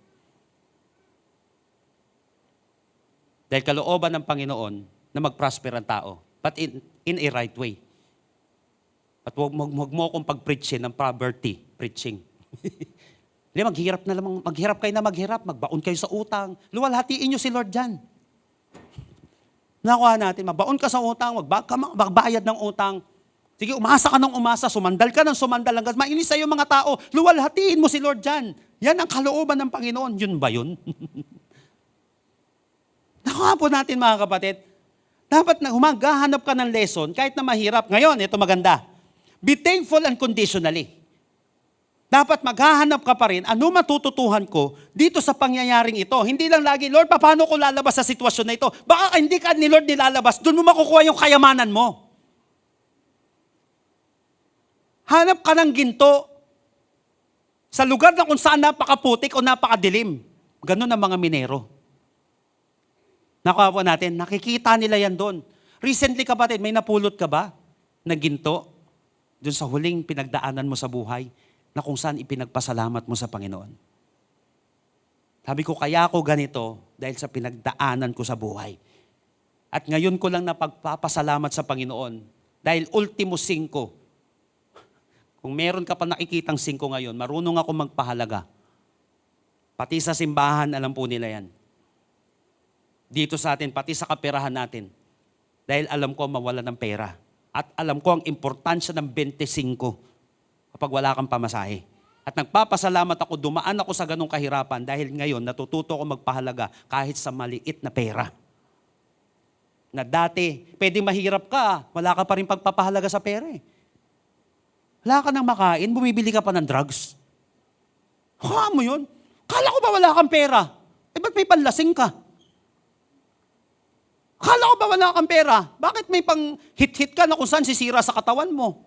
Dahil kalooban ng Panginoon na mag-prosper ang tao, but in a right way. At huwag mo akong pag-preachin ng poverty preaching. Hindi, maghirap kayo na maghirap, magbaon kayo sa utang. Luwalhatiin nyo si Lord dyan. Nakuha natin, magbaon ka sa utang, magbayad ng utang. Sige, umasa ka ng umasa, sumandal ka ng sumandal hanggang mainis sa'yo mga tao. Luwalhatiin mo si Lord dyan. Yan ang kalooban ng Panginoon. Yun ba yun? Nakuha po natin mga kapatid. Dapat na humagahanap ka ng lesson kahit na mahirap. Ngayon, ito maganda. Be thankful unconditionally. Dapat maghahanap ka pa rin, ano matututuhan ko dito sa pangyayaring ito. Hindi lang lagi, Lord, paano ko lalabas sa sitwasyon na ito? Baka hindi ka ni Lord nilalabas, doon mo makukuha yung kayamanan mo. Hanap ka ng ginto sa lugar na kung saan napakaputik o napakadilim. Ganun ang mga minero. Nakuha po natin, nakikita nila yan doon. Recently kapatid, may napulot ka ba na ginto doon sa huling pinagdaanan mo sa buhay na kung saan ipinagpasalamat mo sa Panginoon? Sabi ko, kaya ako ganito dahil sa pinagdaanan ko sa buhay. At ngayon ko lang napagpapasalamat sa Panginoon dahil ultimo 5. Kung meron ka pa nakikitang 5 ngayon, marunong ako magpahalaga. Pati sa simbahan, alam po nila yan. Dito sa atin, pati sa kaperahan natin. Dahil alam ko mawala ng pera. At alam ko ang importansya ng 25 kapag wala kang pamasahe. At nagpapasalamat ako, dumaan ako sa ganong kahirapan dahil ngayon natututo ako magpahalaga kahit sa maliit na pera. Na dati, pwedeng mahirap ka, wala ka pa rin pagpapahalaga sa pera eh. Wala ka nang makain, bumibili ka pa ng drugs. Huwag mo yun. Kala ko ba wala kang pera? Eh ba't may panlasing ka? Kala ko ba wala kang pera? Bakit may pang hit-hit ka na kung saan sisira sa katawan mo?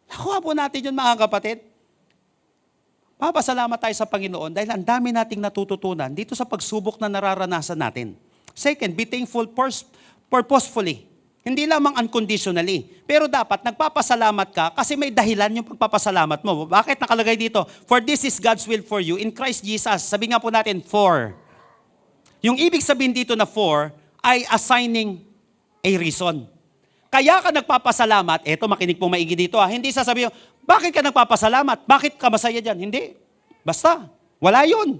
Nakuha po natin yun mga kapatid. Papasalamat tayo sa Panginoon dahil ang dami nating natututunan dito sa pagsubok na nararanasan natin. Second, be thankful purposefully. Hindi lamang unconditionally. Pero dapat nagpapasalamat ka kasi may dahilan yung pagpapasalamat mo. Bakit nakalagay dito? For this is God's will for you in Christ Jesus. Sabi nga po natin, for. Yung ibig sabihin dito na for ay assigning a reason. Kaya ka nagpapasalamat, eto makinig pong maigi dito hindi sasabihin, bakit ka nagpapasalamat? Bakit ka masaya dyan? Hindi. Basta, wala yun.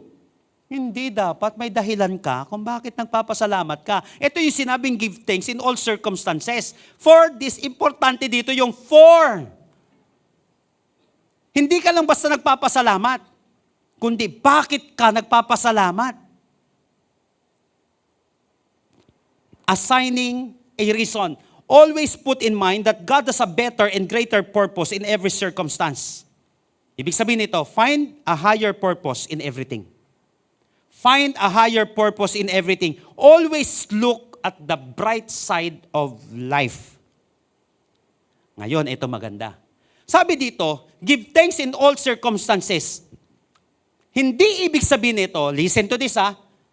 Hindi dapat may dahilan ka kung bakit nagpapasalamat ka. Ito yung sinabing give thanks in all circumstances. For this, importante dito yung for. Hindi ka lang basta nagpapasalamat, kundi bakit ka nagpapasalamat. Assigning a reason. Always put in mind that God has a better and greater purpose in every circumstance. Ibig sabihin nito, find a higher purpose in everything. Find a higher purpose in everything. Always look at the bright side of life. Ngayon, ito maganda. Sabi dito, give thanks in all circumstances. Hindi ibig sabihin nito, listen to this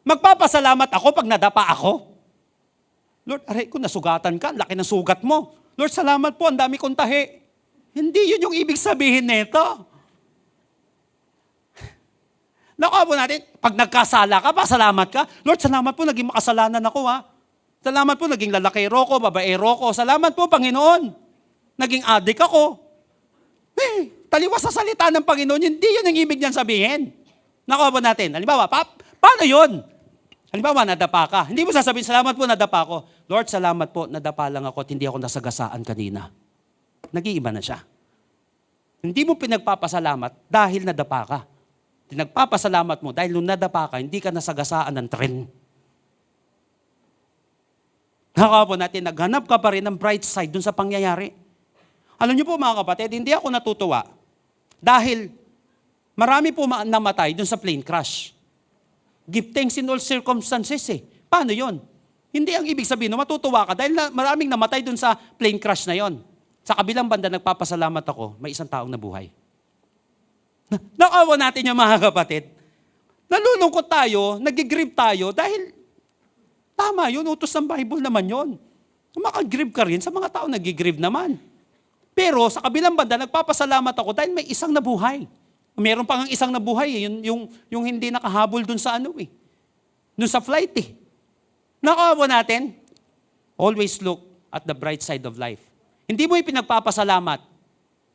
magpapasalamat ako pag nadapa ako. Lord, aray ko, nasugatan ka, laki ng sugat mo. Lord, salamat po, ang dami kong tahi. Hindi yun yung ibig sabihin nito. Nakuha po natin, pag nagkasala ka, pasalamat ka. Lord, salamat po, naging makasalanan ako Salamat po, naging lalakero ko, babaero ko. Salamat po, Panginoon. Naging adik ako. Taliwas sa salita ng Panginoon, hindi yun ang ibig niyan sabihin. Nakuha po natin. Halimbawa, paano yun? Halimbawa, nadapa ka. Hindi mo sasabihin, salamat po, nadapa ko. Lord, salamat po, nadapa lang ako at hindi ako nasagasaan kanina. Nag-iiba na siya. Hindi mo pinagpapasalamat dahil nadapa ka. Nagpapasalamat mo dahil nung nadapa ka, hindi ka nasagasaan ng tren. Nakuha po natin, naghanap ka pa rin ng bright side dun sa pangyayari. Alam niyo po mga kapatid, hindi ako natutuwa dahil marami po namatay dun sa plane crash. Give thanks in all circumstances Paano yon? Hindi ang ibig sabihin, matutuwa ka dahil maraming namatay dun sa plane crash na yon. Sa kabilang banda, nagpapasalamat ako, may isang taong nabuhay. Nakawa natin yung mga kapatid. Nalulungkot tayo, nag-grieve tayo dahil tama yun, utos ng Bible naman yun. Makag-grieve ka rin sa mga tao nag-grieve naman. Pero sa kabilang banda, nagpapasalamat ako dahil may isang nabuhay. Meron pang isang nabuhay, yung hindi nakahabol dun sa dun sa flight Nakawa natin, always look at the bright side of life. Hindi mo ipinagpapasalamat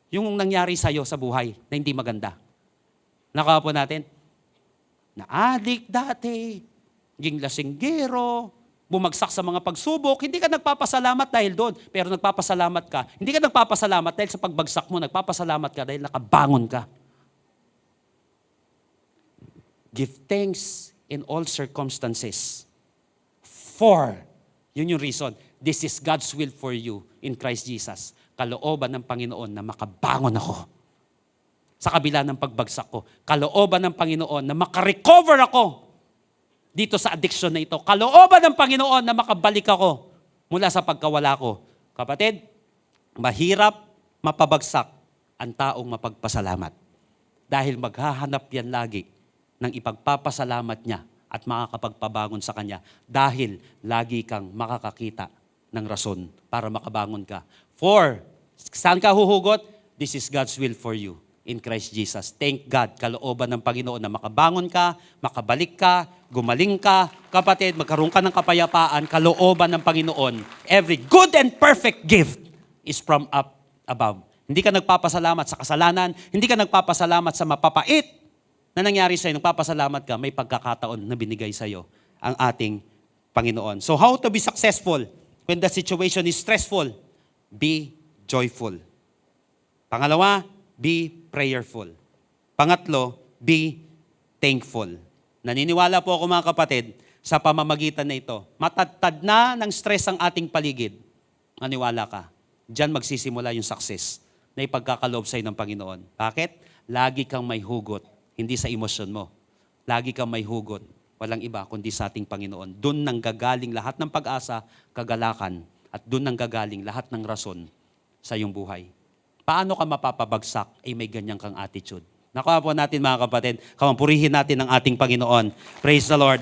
yung nangyari sa'yo sa buhay na hindi maganda. Nakuha po natin? Na-addict dati, naging lasinggero, bumagsak sa mga pagsubok, hindi ka nagpapasalamat dahil doon, pero nagpapasalamat ka. Hindi ka nagpapasalamat dahil sa pagbagsak mo, nagpapasalamat ka dahil nakabangon ka. Give thanks in all circumstances. For, yun yung reason, this is God's will for you in Christ Jesus. Kalooban ng Panginoon na makabangon ako. Sa kabila ng pagbagsak ko, kalooban ng Panginoon na makarecover ako dito sa addiction na ito. Kalooban ng Panginoon na makabalik ako mula sa pagkawala ko. Kapatid, mahirap mapabagsak ang taong mapagpasalamat. Dahil maghahanap yan lagi ng ipagpapasalamat niya at makakapagpabangon sa kanya. Dahil lagi kang makakakita ng rason para makabangon ka. For, saan ka huhugot? This is God's will for you in Christ Jesus. Thank God, kalooban ng Panginoon na makabangon ka, makabalik ka, gumaling ka. Kapatid, magkaroon ka ng kapayapaan, kalooban ng Panginoon. Every good and perfect gift is from up above. Hindi ka nagpapasalamat sa kasalanan, hindi ka nagpapasalamat sa mapapait na nangyari sa'yo, nagpapasalamat ka, may pagkakataon na binigay sa'yo ang ating Panginoon. So how to be successful when the situation is stressful? Be joyful. Pangalawa, be prayerful. Pangatlo, be thankful. Naniniwala po ako mga kapatid, sa pamamagitan na ito, matatad na ng stress ang ating paligid. Maniwala ka, diyan magsisimula yung success na ipagkakaloob sa'yo ng Panginoon. Bakit? Lagi kang may hugot, hindi sa emosyon mo. Lagi kang may hugot, walang iba kundi sa ating Panginoon. Doon nang gagaling lahat ng pag-asa, kagalakan, at doon nang gagaling lahat ng rason sa iyong buhay. Paano ka mapapabagsak ay may ganyan kang attitude? Nakuha po natin mga kapatid, purihin natin ang ating Panginoon. Praise the Lord.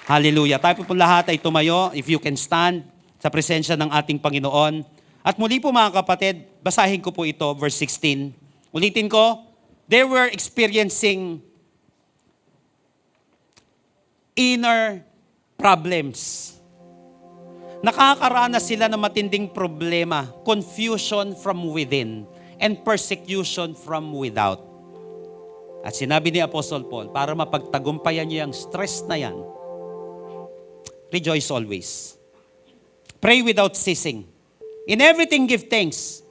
Hallelujah. Tayo po lahat ay tumayo, if you can stand sa presensya ng ating Panginoon. At muli po mga kapatid, basahin ko po ito, verse 16. Ulitin ko, they were experiencing inner problems. Nakakaranas sila ng matinding problema, confusion from within, and persecution from without. At sinabi ni Apostle Paul, para mapagtagumpayan niyo yung stress na yan, rejoice always. Pray without ceasing. In everything give thanks,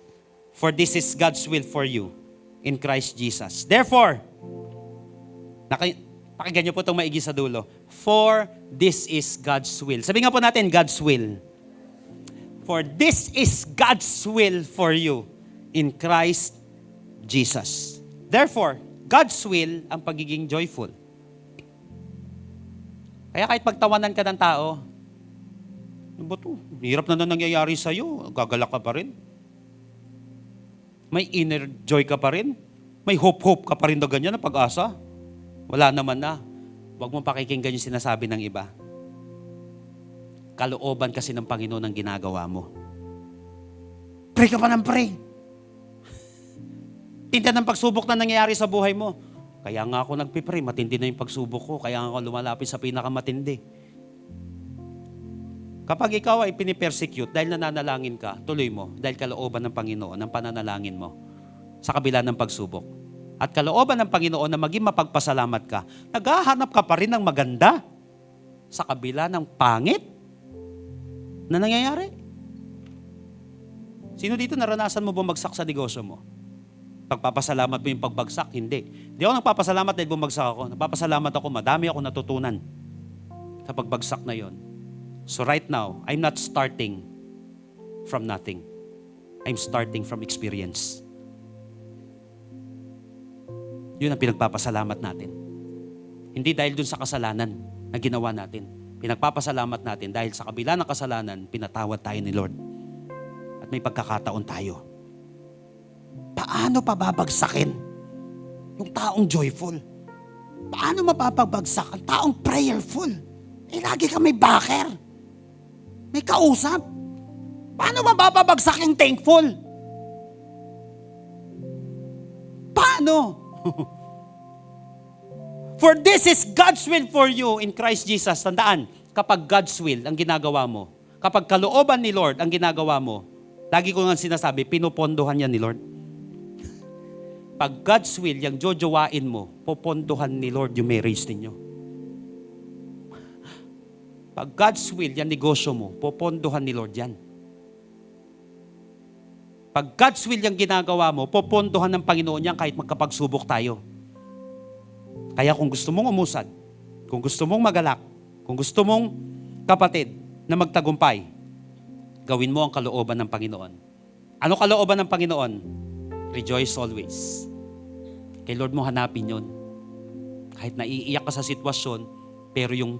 for this is God's will for you in Christ Jesus. Therefore, pakinggan niyo po itong maigi sa dulo. For this is God's will. Sabi nga po natin, God's will. For this is God's will for you in Christ Jesus. Therefore, God's will ang pagiging joyful. Kaya kahit pagtawanan ka ng tao, ano ba ito? Hirap na nangyayari sa'yo, gagalak ka pa rin. May inner joy ka pa rin. May hope ka pa rin na ganyan na pag-asa. Wala naman na. Huwag mong pakikinggan yung sinasabi ng iba. Kalooban kasi ng Panginoon ang ginagawa mo. Pray ka pa ng pray. Tinda ng pagsubok na nangyayari sa buhay mo. Kaya nga ako nagpipray, matindi na yung pagsubok ko. Kaya nga ako lumalapit sa pinakamatindi. Kapag ikaw ay pinipersecute dahil nananalangin ka, tuloy mo dahil kalooban ng Panginoon ang pananalangin mo sa kabila ng pagsubok. At kalooban ng Panginoon na maging mapagpasalamat ka, naghahanap ka pa rin ng maganda sa kabila ng pangit na nangyayari. Sino dito naranasan mo bumagsak sa negosyo mo? Pagpapasalamat mo yung pagbagsak? Hindi. Hindi ako nagpapasalamat dahil bumagsak ako. Nagpapasalamat ako, madami ako natutunan sa pagbagsak na yon. So right now, I'm not starting from nothing. I'm starting from experience. Yun ang pinagpapasalamat natin. Hindi dahil dun sa kasalanan na ginawa natin. Pinagpapasalamat natin dahil sa kabila ng kasalanan, pinatawad tayo ni Lord. At may pagkakataon tayo. Paano pababagsakin yung taong joyful? Paano mapapabagsak ang taong prayerful? Lagi ka may backer. May kausap. Paano mapapabagsak yung thankful? Paano? For this is God's will for you in Christ Jesus. Tandaan, kapag God's will ang ginagawa mo, kapag kalooban ni Lord ang ginagawa mo, lagi ko nga sinasabi, pinupondohan yan ni Lord. pag God's will, yung jojowain mo, popondohan ni Lord yung marriage ninyo. Pag God's will, yung negosyo mo, popondohan ni Lord yan. Pag God's will yung ginagawa mo, popondohan ng Panginoon yan kahit magkapagsubok tayo. Kaya kung gusto mong umusad, kung gusto mong magalak, kung gusto mong kapatid na magtagumpay, gawin mo ang kalooban ng Panginoon. Ano kalooban ng Panginoon? Rejoice always. Kay Lord mo hanapin yun. Kahit naiiyak ka sa sitwasyon, pero yung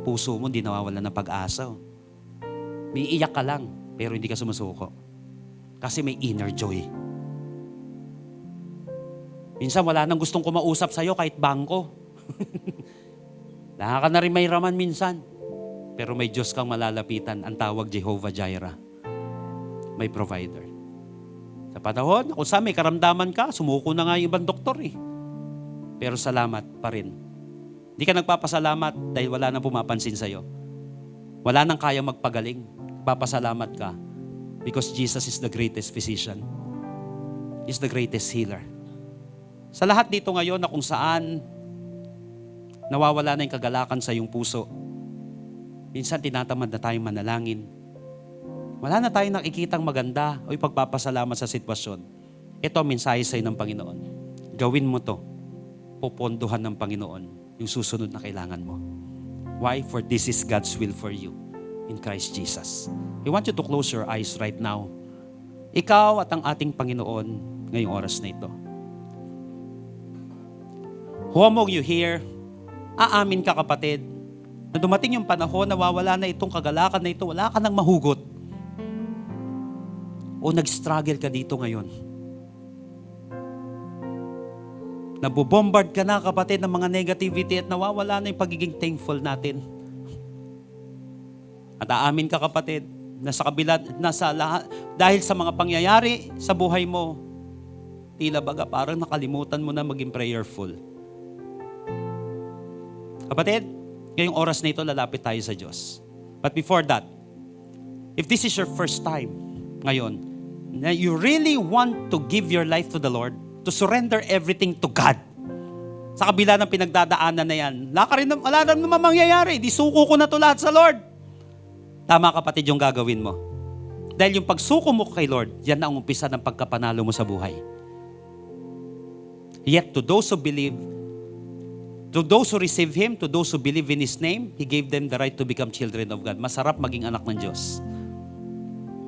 puso mo hindi nawawala ng pag-asa. May iyak ka lang, pero hindi ka sumusuko. Kasi may inner joy. Minsan wala nang gustong kumausap sa'yo kahit bangko. Nakaka na rin may raman minsan. Pero may Diyos kang malalapitan. Ang tawag Jehovah Jireh. May provider. Sa panahon, kung saan may karamdaman ka, sumuko na nga yung ibang doktor eh. Pero salamat pa rin. Hindi ka nagpapasalamat dahil wala nang pumapansin sa'yo. Wala nang kaya magpagaling. Papasalamat ka because Jesus is the greatest physician. He's the greatest healer. Sa lahat dito ngayon na kung saan nawawala na yung kagalakan sa iyong puso, minsan tinatamad na tayong manalangin. Wala na tayong nakikitang maganda o ipagpapasalamat sa sitwasyon. Ito ang mensahe sa'yo ng Panginoon. Gawin mo to. Popondohan ng Panginoon yung susunod na kailangan mo. Why? For this is God's will for you in Christ Jesus. I want you to close your eyes right now. Ikaw at ang ating Panginoon ngayong oras na ito. Who among you here, aamin ka kapatid, na dumating yung panahon na wawala na itong kagalakan na ito, wala ka nang mahugot. O nag-struggle ka dito ngayon. Nabubombard ka na kapatid ng mga negativity at nawawala na yung pagiging thankful natin. At aamin ka kapatid, na sa kabila, nasa lahat, dahil sa mga pangyayari sa buhay mo, tila baga parang nakalimutan mo na maging prayerful. Kapatid, ngayong oras na ito, lalapit tayo sa Diyos. But before that, if this is your first time ngayon, na you really want to give your life to the Lord, to surrender everything to God, sa kabila ng pinagdadaanan na yan, wala rin naman mangyayari, di suko ko na to lahat sa Lord. Tama kapatid yung gagawin mo. Dahil yung pagsuko mo kay Lord, yan na ang umpisa ng pagkapanalo mo sa buhay. Yet to those who believe, to those who receive Him, to those who believe in His name, He gave them the right to become children of God. Masarap maging anak ng Diyos.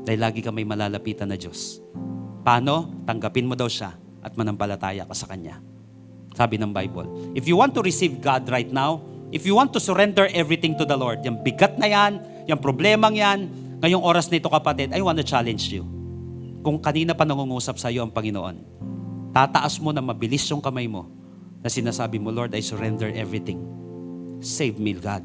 Dahil lagi ka may malalapitan na Diyos. Paano? Tanggapin mo daw siya at manampalataya ka sa Kanya. Sabi ng Bible, if you want to receive God right now, if you want to surrender everything to the Lord, yung bigat na yan, yung problemang yan, ngayong oras na ito kapatid, I want to challenge you. Kung kanina pa nangungusap sa iyo ang Panginoon, tataas mo na mabilis yung kamay mo na sinasabi mo, Lord, I surrender everything. Save me, God.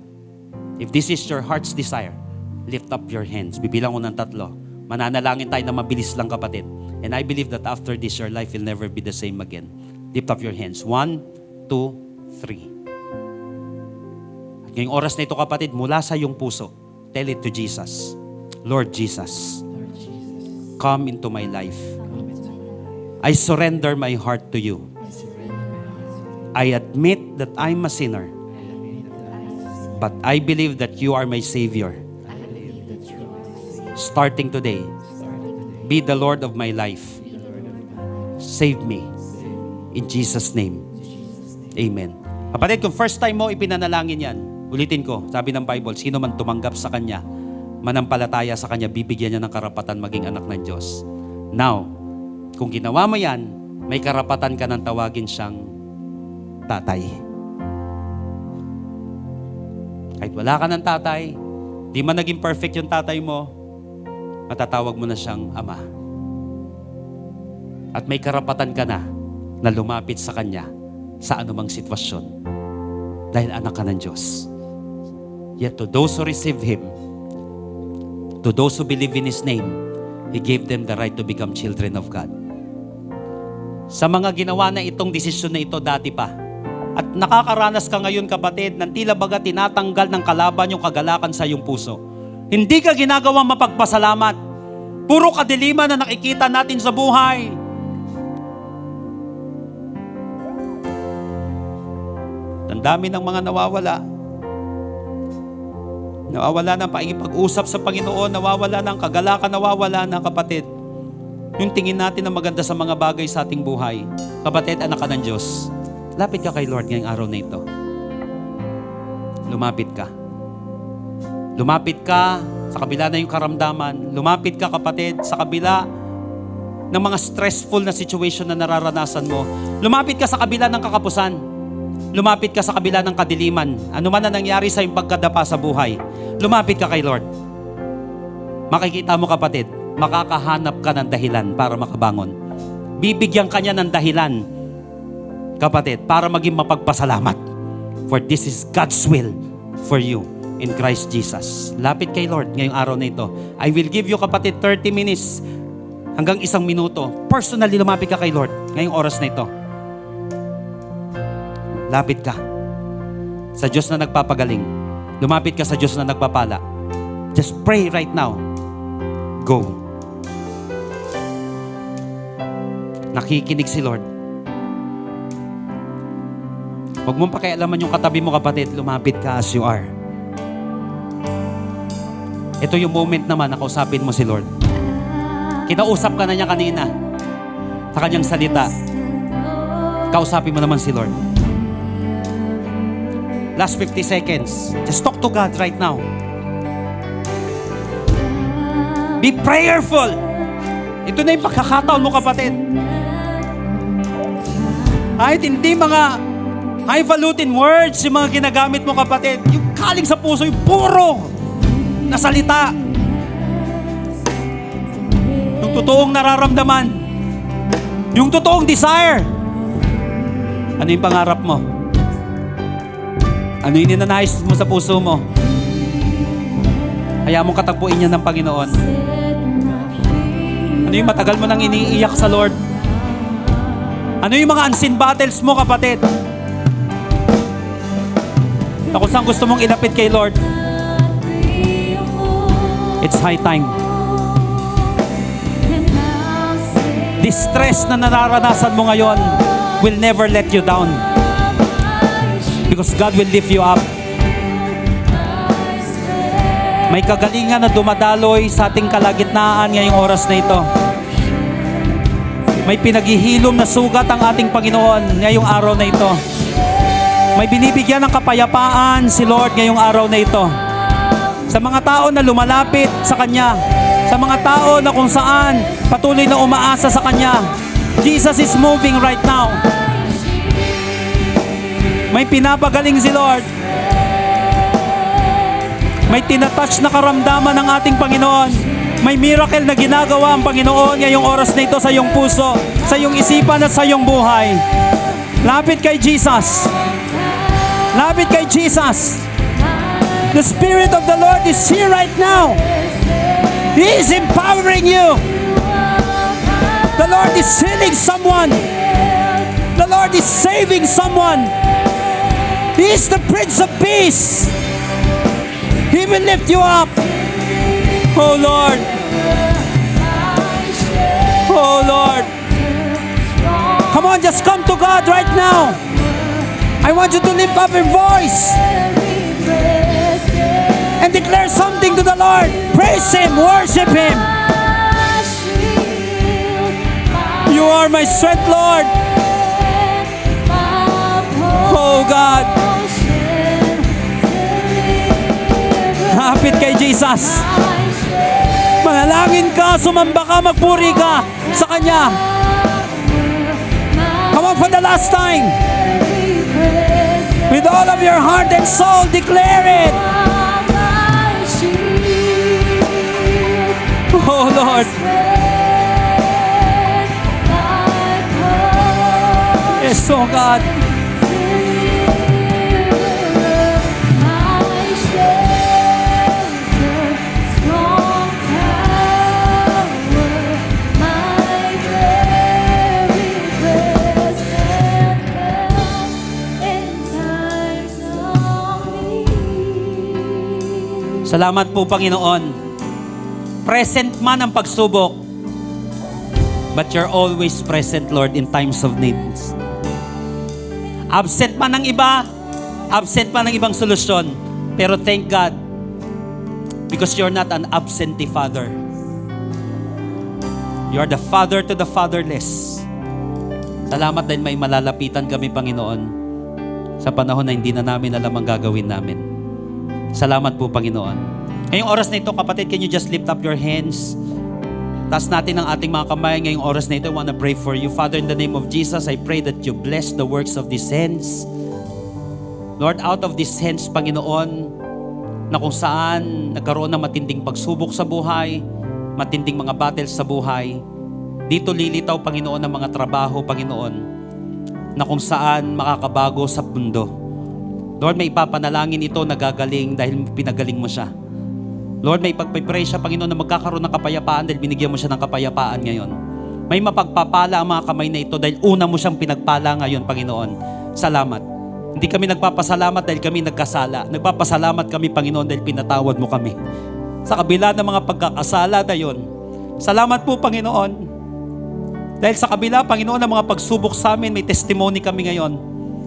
If this is your heart's desire, lift up your hands. Bibilang ko ng 3. Mananalangin tayo na mabilis lang kapatid. And I believe that after this, your life will never be the same again. Lift up your hands. 1, 2, 3. At ngayong oras na ito kapatid, mula sa iyong puso, tell it to Jesus. Lord Jesus, come into my life. I surrender my heart to you. I admit that I'm a sinner, but I believe that you are my Savior. Starting today, be the Lord of my life. Save me. In Jesus' name. Amen. Kapatid, kung first time mo ipinanalangin yan, ulitin ko, sabi ng Bible, sino man tumanggap sa Kanya, manampalataya sa Kanya, bibigyan niya ng karapatan maging anak ng Diyos. Now, kung ginawa mo yan, may karapatan ka nang tawagin siyang tatay. Kahit wala ka ng tatay, di man naging perfect yung tatay mo, matatawag mo na siyang ama. At may karapatan ka na lumapit sa Kanya sa anumang sitwasyon dahil anak ka ng Diyos. Yet to those who receive Him, to those who believe in His name, He gave them the right to become children of God. Sa mga ginawa na itong desisyon na ito dati pa, at nakakaranas ka ngayon kapatid, ng tila baga tinatanggal ng kalaban yung kagalakan sa iyong puso. Hindi ka ginagawang mapagpasalamat. Puro kadiliman na nakikita natin sa buhay. Ang dami ng mga nawawala. Nawawala ng pakikipag-usap sa Panginoon, nawawala ng kagalakan, nawawala ng kapatid. Yung tingin natin na maganda sa mga bagay sa ating buhay. Kapatid, anak ka ng Diyos. Lapit ka kay Lord ngayong araw na ito. Lumapit ka. Lumapit ka sa kabila na yung karamdaman. Lumapit ka, kapatid, sa kabila ng mga stressful na situation na nararanasan mo. Lumapit ka sa kabila ng kakapusan. Lumapit ka sa kabila ng kadiliman. Ano man na nangyari sa iyong pagkadapa sa buhay. Lumapit ka kay Lord. Makikita mo, kapatid, makakahanap ka ng dahilan para makabangon. Bibigyan ka niya ng dahilan, kapatid, para maging mapagpasalamat. For this is God's will for you in Christ Jesus. Lapit kay Lord ngayong araw na ito. I will give you, kapatid, 30 minutes hanggang 1 minuto. Personally, lumapit ka kay Lord ngayong oras na ito. Lapit ka sa Diyos na nagpapagaling. Lumapit ka sa Diyos na nagpapala. Just pray right now. Go. Nakikinig si Lord. Huwag mong pakialaman yung katabi mo, kapatid. Lumapit ka as you are. Ito yung moment naman na kausapin mo si Lord. Kinausap ka na niya kanina sa kanyang salita. Kausapin mo naman si Lord. Last 50 seconds. Just talk to God right now. Be prayerful. Ito na yung pagkakataon mo, kapatid. Kahit hindi mga highfalutin words yung mga ginagamit mo, kapatid. Yung kaling sa puso, yung puro na salita. Yung totoong nararamdaman. Yung totoong desire. Ano yung pangarap mo? Ano yung ninanais mo sa puso mo? Hayaan mong katagpuin yan ng Panginoon. Ano yung matagal mo nang iniiyak sa Lord? Ano yung mga unseen battles mo, kapatid? Na kung saan gusto mong ilapit kay Lord? It's high time. This stress na nararanasan mo ngayon will never let you down. Because God will lift you up. May kagalingan na dumadaloy sa ating kalagitnaan ngayong oras na ito. May pinaghihilom na sugat ang ating Panginoon ngayong araw na ito. May binibigyan ng kapayapaan si Lord ngayong araw na ito. Sa mga tao na lumalapit sa Kanya, sa mga tao na kung saan patuloy na umaasa sa Kanya, Jesus is moving right now. May pinapagaling si Lord. May tinatouch na karamdaman ng ating Panginoon. May miracle na ginagawa ang Panginoon ngayong oras na ito sa iyong puso, sa iyong isipan at sa iyong buhay. Lapit kay Jesus. Lapit kay Jesus. The Spirit of the Lord is here right now. He is empowering you. The Lord is healing someone. The Lord is saving someone. He is the Prince of Peace. He will lift you up. Oh Lord. Oh Lord. Come on, just come to God right now. I want you to lift up your voice and declare something to the Lord. Praise Him, worship Him. You are my strength, Lord. Oh God. Hapit kay Jesus. Manalangin ka, sumamba ka, magpuri ka sa Kanya. Come on, for the last time. With all of your heart and soul, declare it. Oh Lord. Yes, oh God. Salamat po, Panginoon. Present man ang pagsubok, but you're always present, Lord, in times of needs. Absent man ang iba, Absent pa ng ibang solusyon. Pero thank God, because you're not an absentee Father. You are the Father to the fatherless. Salamat dahil may malalapitan kami, Panginoon, sa panahon na hindi na namin alam ang gagawin namin. Salamat po, Panginoon. Ngayong oras na ito, kapatid, can you just lift up your hands? Taas natin ang ating mga kamay. Ngayong oras na ito, I want to pray for you. Father, in the name of Jesus, I pray that you bless the works of these hands. Lord, out of these hands, Panginoon, na kung saan nagkaroon ng matinding pagsubok sa buhay, matinding mga battles sa buhay, dito lilitaw, Panginoon, ang mga trabaho, Panginoon, na kung saan makakabago sa mundo. Lord, may ipapanalangin ito na gagaling dahil pinagaling mo siya. Lord, may pagpipray siya, Panginoon, na magkakaroon ng kapayapaan dahil binigyan mo siya ng kapayapaan ngayon. May mapagpapala ang mga kamay na ito dahil una mo siyang pinagpala ngayon, Panginoon. Salamat. Hindi kami nagpapasalamat dahil kami nagkasala. Nagpapasalamat kami, Panginoon, dahil pinatawad mo kami. Sa kabila ng mga pagkakasala na yun, salamat po, Panginoon. Dahil sa kabila, Panginoon, ng mga pagsubok sa amin, may testimony kami ngayon.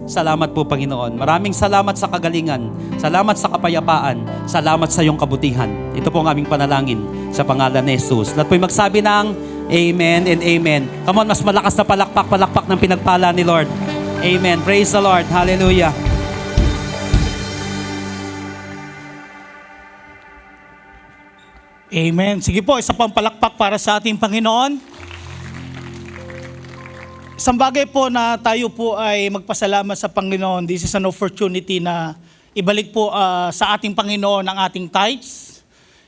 Salamat po, Panginoon. Maraming salamat sa kagalingan. Salamat sa kapayapaan. Salamat sa iyong kabutihan. Ito po ang aming panalangin sa pangalan ni Jesus. Lahat po'y magsabi ng Amen and Amen. Come on, mas malakas na palakpak ng pinagpala ni Lord. Amen. Praise the Lord. Hallelujah. Amen. Sige po, isa pang palakpak para sa ating Panginoon. Isang bagay po na tayo po ay magpasalamat sa Panginoon. This is an opportunity na ibalik po sa ating Panginoon ang ating tithes.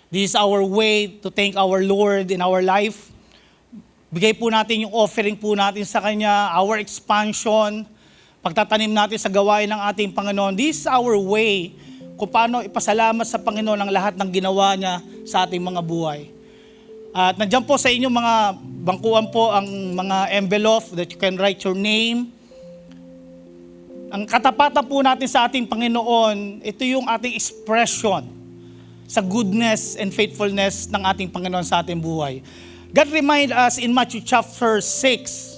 This is our way to thank our Lord in our life. Bigay po natin yung offering po natin sa Kanya, our expansion, pagtatanim natin sa gawain ng ating Panginoon. This is our way kung paano ipasalamat sa Panginoon ang lahat ng ginawa niya sa ating mga buhay. At nandiyan po sa inyong mga bangkuan po ang mga envelope that you can write your name. Ang katapatan po natin sa ating Panginoon, ito yung ating expression sa goodness and faithfulness ng ating Panginoon sa ating buhay. God remind us in Matthew chapter 6,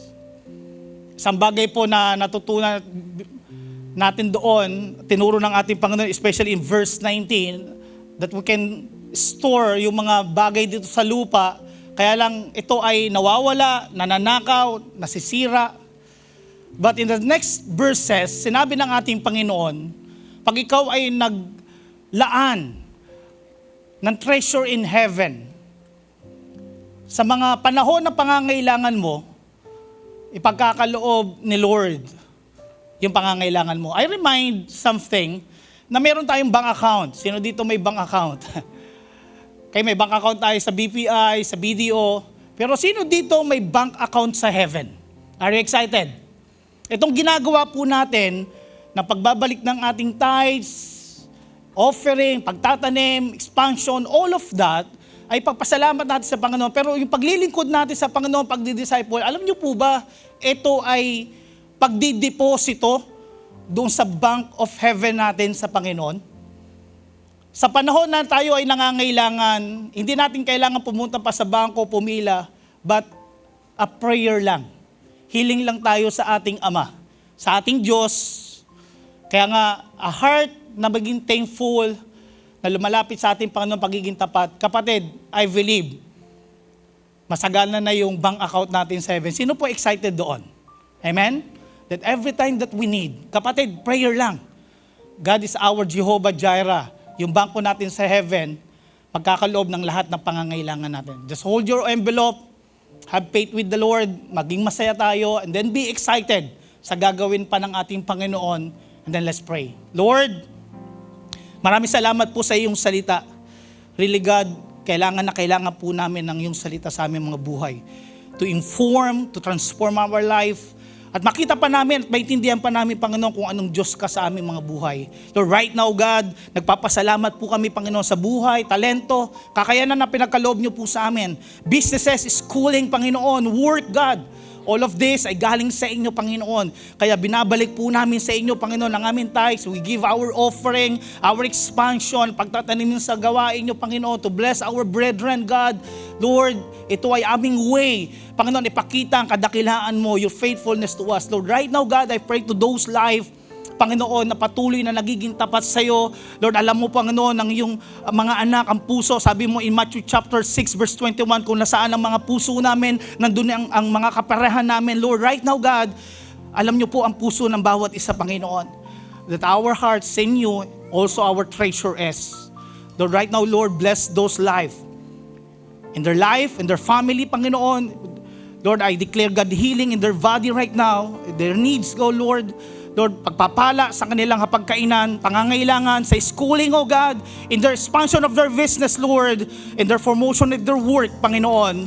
isang bagay po na natutunan natin doon, tinuro ng ating Panginoon, especially in verse 19, that we can store yung mga bagay dito sa lupa, kaya lang ito ay nawawala, nananakaw, nasisira. But in the next verses, sinabi ng ating Panginoon, pag ikaw ay naglaan ng treasure in heaven, sa mga panahon na pangangailangan mo, ipagkakaloob ni Lord yung pangangailangan mo. I remind something na meron tayong bank account. Sino dito may bank account? Kaya may bank account tayo sa BPI, sa BDO. Pero sino dito may bank account sa heaven? Are you excited? Itong ginagawa po natin na pagbabalik ng ating tithes, offering, pagtatanim, expansion, all of that, ay pagpasalamat natin sa Panginoon. Pero yung paglilingkod natin sa Panginoon, pagdidisciple, alam niyo po ba, ito ay pagdideposito doon sa bank of heaven natin sa Panginoon. Sa panahon na tayo ay nangangailangan, hindi natin kailangan pumunta pa sa bangko, pumila, but a prayer lang. Hiling lang tayo sa ating Ama, sa ating Diyos. Kaya nga, a heart na maging thankful, na lumalapit sa ating Panginoon pagiging tapat. Kapatid, I believe, masagana na yung bank account natin sa heaven. Sino po excited doon? Amen? That every time that we need, kapatid, prayer lang. God is our Jehovah Jireh. Yung bangko natin sa heaven, magkakaloob ng lahat ng pangangailangan natin. Just hold your envelope, have faith with the Lord, maging masaya tayo, and then be excited sa gagawin pa ng ating Panginoon. And then let's pray. Lord, maraming salamat po sa iyong salita. Really God, kailangan po namin ng iyong salita sa aming mga buhay. To inform, to transform our life, at makita pa namin at maintindihan pa namin, Panginoon, kung anong Diyos ka sa aming mga buhay. Lord, right now, God, nagpapasalamat po kami, Panginoon, sa buhay, talento, kakayanan na pinagkaloob niyo po sa amin. Businesses, schooling, Panginoon, work, God. All of this ay galing sa inyo, Panginoon. Kaya binabalik po namin sa inyo, Panginoon, ang aming tithes. We give our offering, our expansion, pagtatanim sa gawain niyo, Panginoon, to bless our brethren, God. Lord, ito ay aming way. Panginoon, ipakita ang kadakilaan mo, your faithfulness to us. Lord, right now, God, I pray to those life Panginoon, na patuloy na nagiging tapat sa iyo. Lord, alam mo, Panginoon, ang iyong mga anak, ang puso. Sabi mo in Matthew chapter 6 verse 21, kung nasaan ang mga puso namin, nandun ang mga kaparehan namin. Lord, right now, God, alam niyo po ang puso ng bawat isa, Panginoon. That our hearts in you, also our treasure is. Lord, right now, Lord, bless those lives. In their life, in their family, Panginoon. Lord, I declare, God, healing in their body right now. Their needs, oh Lord. Lord, pagpapala sa kanilang hapagkainan, pangangailangan sa schooling, oh God, in their expansion of their business, Lord, in their promotion of their work, Panginoon.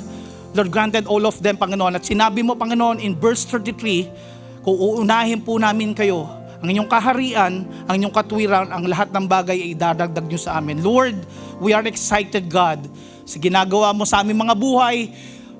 Lord, granted all of them, Panginoon. At sinabi mo, Panginoon, in verse 33, kung uunahin po namin kayo, ang inyong kaharian, ang inyong katwiran, ang lahat ng bagay ay idadagdag nyo sa amin. Lord, we are excited, God, sa ginagawa mo sa aming mga buhay,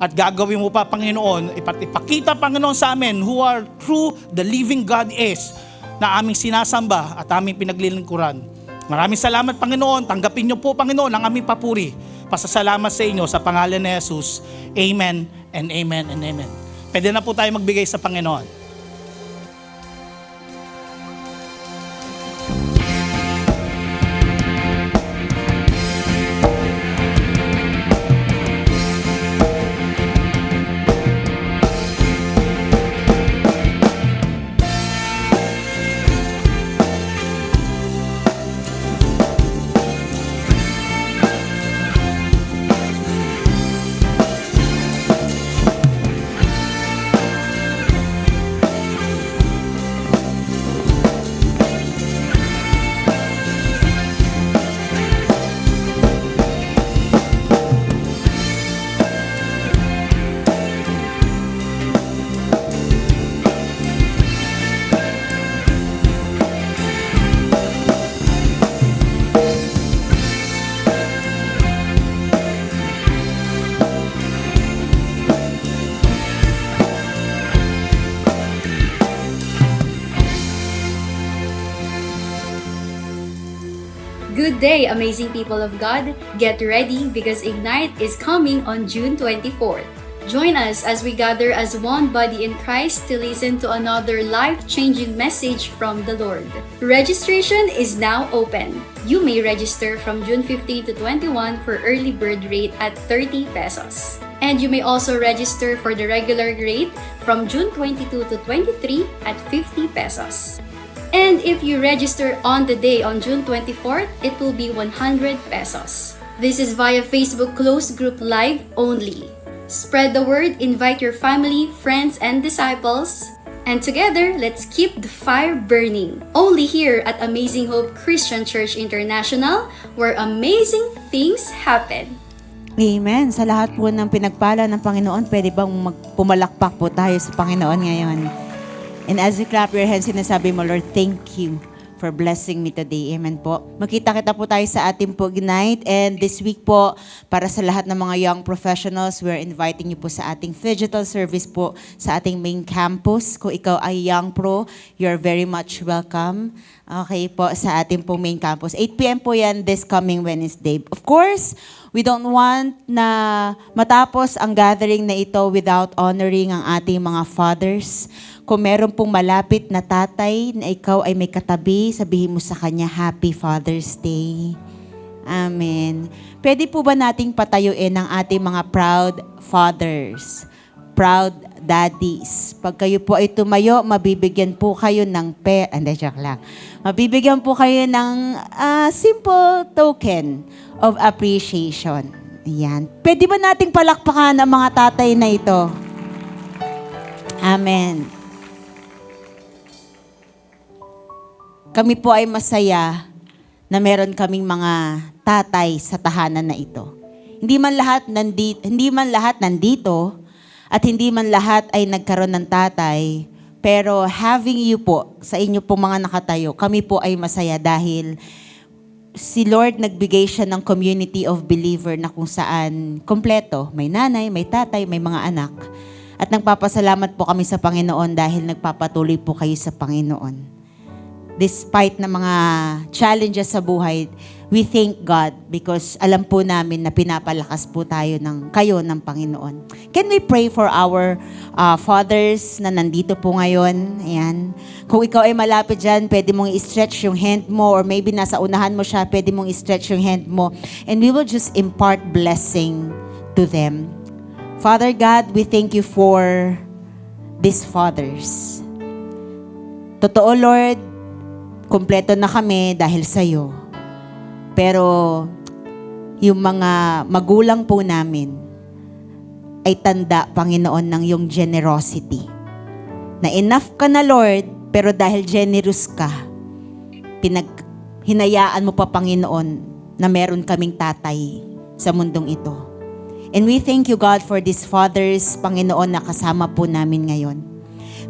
at gagawin mo pa, Panginoon, ipakita, Panginoon, sa amin who are true the living God is, na aming sinasamba at aming pinaglilingkuran. Maraming salamat, Panginoon. Tanggapin niyo po, Panginoon, ang aming papuri. Pasasalamat sa inyo sa pangalan ni Jesus. Amen and amen and amen. Pwede na po tayo magbigay sa Panginoon. Good day, amazing people of God. Get ready because Ignite is coming on June 24th. Join us as we gather as one body in Christ to listen to another life-changing message from the Lord. Registration is now open. You may register from June 15 to 21 for early bird rate at 30 pesos. And you may also register for the regular rate from June 22 to 23 at 50 pesos. And if you register on the day on June 24th, it will be 100 pesos. This is via Facebook Closed Group Live only. Spread the word, invite your family, friends, and disciples. And together, let's keep the fire burning. Only here at Amazing Hope Christian Church International, where amazing things happen. Amen. Sa lahat po ng pinagpala ng Panginoon, pwede bang pumalakpak po tayo sa Panginoon ngayon? And as you clap your hands, sinasabi mo, Lord, thank you for blessing me today. Amen po. Magkita-kita po tayo sa ating po Ignite. And this week po, para sa lahat ng mga young professionals, we're inviting you po sa ating digital service po sa ating main campus. Kung ikaw ay young pro, you're very much welcome. Okay po, sa ating po main campus. 8 p.m. po yan this coming Wednesday. Of course, we don't want na matapos ang gathering na ito without honoring ang ating mga fathers. Kung meron pong malapit na tatay na ikaw ay may katabi, sabihin mo sa kanya, Happy Father's Day. Amen. Pwede po ba nating patayuin ang ating mga proud fathers, proud daddies? Pag kayo po ay tumayo, mabibigyan po kayo ng joke lang. Mabibigyan po kayo ng simple token of appreciation. Ayan. Pwede ba nating palakpakan ang mga tatay na ito? Amen. Kami po ay masaya na meron kaming mga tatay sa tahanan na ito. Hindi man lahat nandito at hindi man lahat ay nagkaroon ng tatay, pero having you po sa inyo po mga nakatayo, kami po ay masaya dahil si Lord nagbigay siya ng community of believer na kung saan kompleto, may nanay, may tatay, may mga anak. At nagpapasalamat po kami sa Panginoon dahil nagpapatuloy po kayo sa Panginoon. Despite na mga challenges sa buhay, We thank God because alam po namin na pinapalakas po kayo ng Panginoon. Can we pray for our fathers na nandito po ngayon? Ayan. Kung ikaw ay malapit dyan, pwede mong i-stretch yung hand mo or maybe nasa unahan mo siya, pwede mong i-stretch yung hand mo and we will just impart blessing to them. Father God, we thank you for these fathers. Totoo, Lord, kumpleto na kami dahil sa'yo. Pero yung mga magulang po namin ay tanda, Panginoon, ng yung generosity. Na enough ka na, Lord, pero dahil generous ka, hinayaan mo pa, Panginoon, na meron kaming tatay sa mundong ito. And we thank you, God, for these fathers, Panginoon, na kasama po namin ngayon.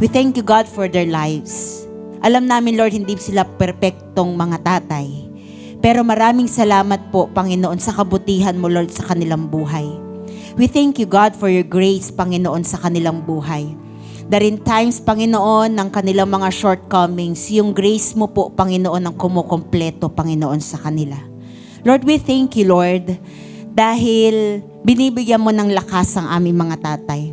We thank you, God, for their lives. Alam namin, Lord, hindi sila perpektong mga tatay. Pero maraming salamat po, Panginoon, sa kabutihan mo, Lord, sa kanilang buhay. We thank you, God, for your grace, Panginoon, sa kanilang buhay. That in times, Panginoon, ng kanilang mga shortcomings, yung grace mo po, Panginoon, ang kumukompleto, Panginoon, sa kanila. Lord, we thank you, Lord, dahil binibigyan mo ng lakas ang aming mga tatay.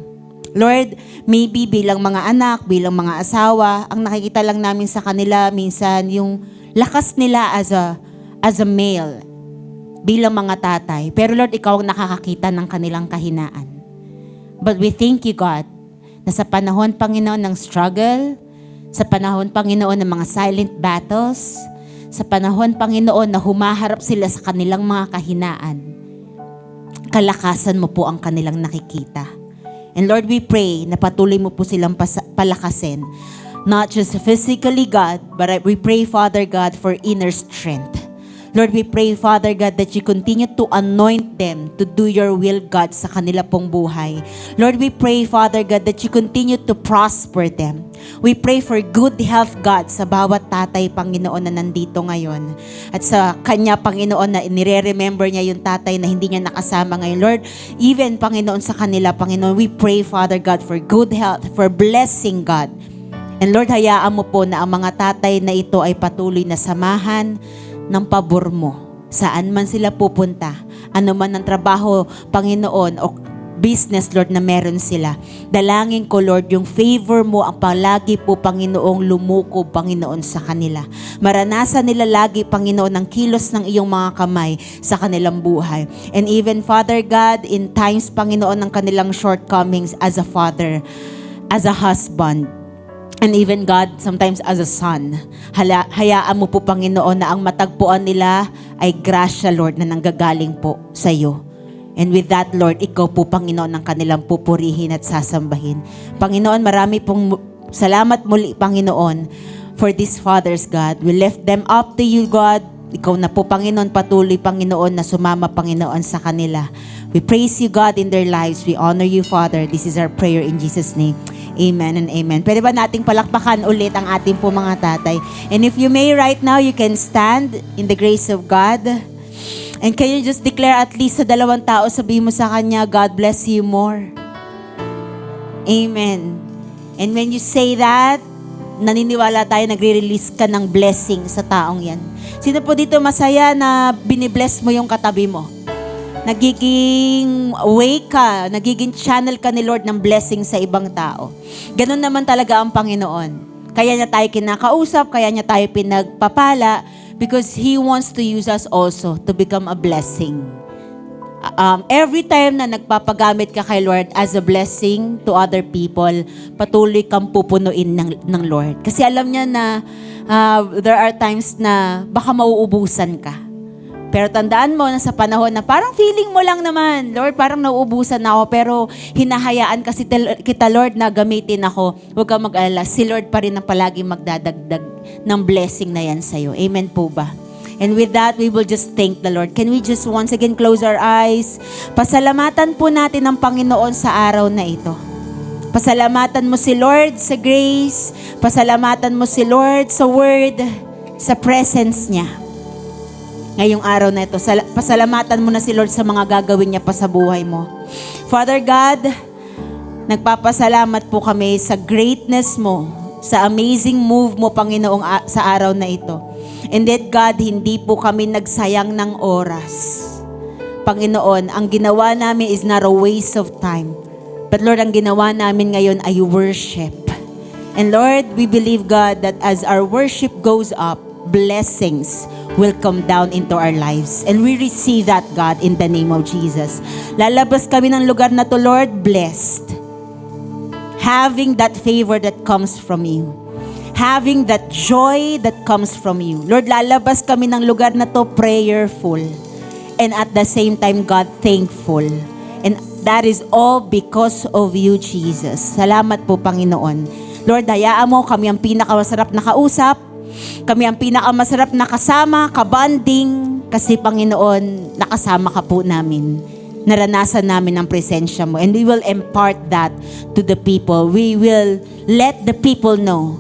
Lord, maybe bilang mga anak, bilang mga asawa, ang nakikita lang namin sa kanila minsan yung lakas nila as a male bilang mga tatay. Pero Lord, ikaw ang nakakakita ng kanilang kahinaan. But we thank you, God, na sa panahon, Panginoon, ng struggle, sa panahon, Panginoon, ng mga silent battles, sa panahon, Panginoon, na humaharap sila sa kanilang mga kahinaan, kalakasan mo po ang kanilang nakikita. And Lord, we pray na patuloy mo po silang palakasin. Not just physically, God, but we pray, Father God, for inner strength. Lord, we pray, Father God, that you continue to anoint them to do your will, God, sa kanila pong buhay. Lord, we pray, Father God, that you continue to prosper them. We pray for good health, God, sa bawat tatay, Panginoon, na nandito ngayon. At sa kanya, Panginoon, na nire-remember niya yung tatay na hindi niya nakasama ngayon. Lord, even, Panginoon, sa kanila, Panginoon, we pray, Father God, for good health, for blessing, God. And Lord, hayaan mo po na ang mga tatay na ito ay patuloy na samahan ng pabor mo. Saan man sila pupunta, ano man ang trabaho, Panginoon, o business, Lord, na meron sila. Dalangin ko, Lord, yung favor mo ang palagi po, Panginoong, lumukob, Panginoon, sa kanila. Maranasan nila lagi, Panginoon, ang kilos ng iyong mga kamay sa kanilang buhay. And even, Father God, in times, Panginoon, ng kanilang shortcomings as a father, as a husband, and even God, sometimes as a son, hayaan mo po, Panginoon, na ang matagpuan nila ay grasya, Lord, na nanggagaling po sa iyo. And with that, Lord, ikaw po, Panginoon, ang kanilang pupurihin at sasambahin. Panginoon, marami pong salamat muli, Panginoon, for these fathers, God. We lift them up to you, God. Ikaw na po, Panginoon, patuloy, Panginoon, na sumama, Panginoon, sa kanila. We praise you, God, in their lives. We honor you, Father. This is our prayer in Jesus' name. Amen and amen. Pwede ba nating palakpakan ulit ang ating po mga tatay? And if you may right now, you can stand in the grace of God. And can you just declare at least sa dalawang tao, sabihin mo sa kanya, God bless you more. Amen. And when you say that, naniniwala tayo, nagre-release ka ng blessing sa taong yan. Sino po dito masaya na binibless mo yung katabi mo? Nagiging way ka, nagiging channel ka ni Lord ng blessing sa ibang tao. Ganun naman talaga ang Panginoon. Kaya niya tayo kinakausap, kaya niya tayo pinagpapala, because He wants to use us also to become a blessing. Every time na nagpapagamit ka kay Lord as a blessing to other people, patuloy kang pupunuin ng Lord. Kasi alam niya na there are times na baka mauubusan ka. Pero tandaan mo na sa panahon na parang feeling mo lang naman, Lord, parang nauubusan na ako, pero hinahayaan kasi kita, Lord, na gamitin ako. Huwag kang mag-alala. Si Lord pa rin ang palagi magdadagdag ng blessing na yan sa'yo. Amen po ba? And with that, we will just thank the Lord. Can we just once again close our eyes? Pasalamatan po natin ang Panginoon sa araw na ito. Pasalamatan mo si Lord sa grace. Pasalamatan mo si Lord sa word, sa presence niya. Ngayong araw na ito, pasalamatan mo na si Lord sa mga gagawin niya pa sa buhay mo. Father God, nagpapasalamat po kami sa greatness mo, sa amazing move mo, Panginoong, sa araw na ito. And that God, hindi po kami nagsayang ng oras. Panginoon, ang ginawa namin is not a waste of time. But Lord, ang ginawa namin ngayon ay worship. And Lord, we believe, God, that as our worship goes up, blessings will come down into our lives. And we receive that, God, in the name of Jesus. Lalabas kami ng lugar na to, Lord, blessed. Having that favor that comes from you. Having that joy that comes from you. Lord, lalabas kami ng lugar na to prayerful. And at the same time, God, thankful. And that is all because of you, Jesus. Salamat po, Panginoon. Lord, hayaan mo kami ang pinakamasarap na kausap. Kami ang pinakamasarap na kasama, kabanding. Kasi, Panginoon, nakasama ka po namin. Naranasan namin ang presensya mo. And we will impart that to the people. We will let the people know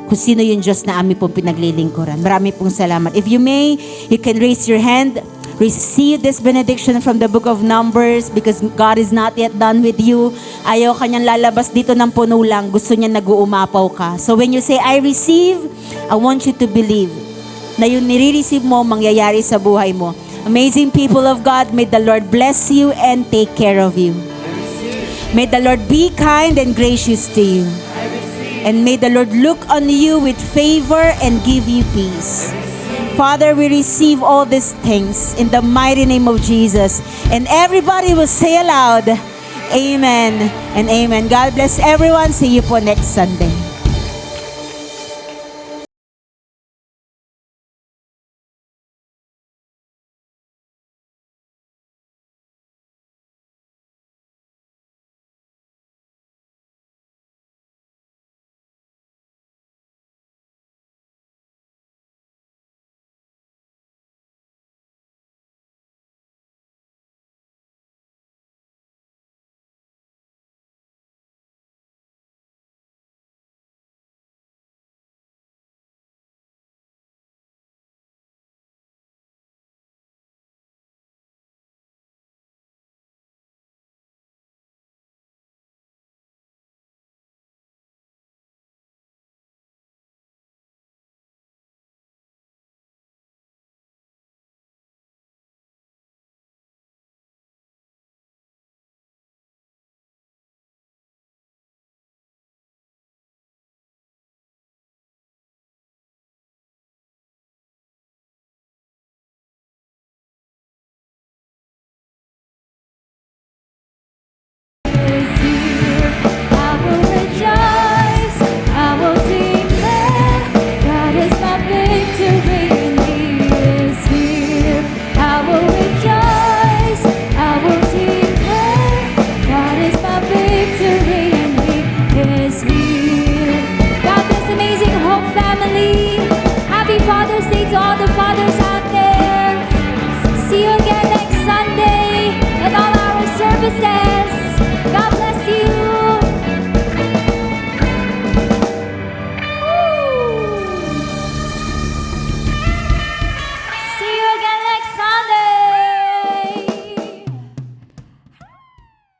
kung sino yung Diyos na amin pong pinaglilingkuran. Marami pong salamat. If you may, you can raise your hand. Receive this benediction from the book of Numbers because God is not yet done with you. Ayaw kanyang lalabas dito ng puno lang. Gusto niya nag-uumapaw ka. So when you say, I receive, I want you to believe na yung nire-receive mo, mangyayari sa buhay mo. Amazing people of God, may the Lord bless you and take care of you. May the Lord be kind and gracious to you. And may the Lord look on you with favor and give you peace. Father, we receive all these things in the mighty name of Jesus. And everybody will say aloud, Amen and Amen. God bless everyone. See you po next Sunday.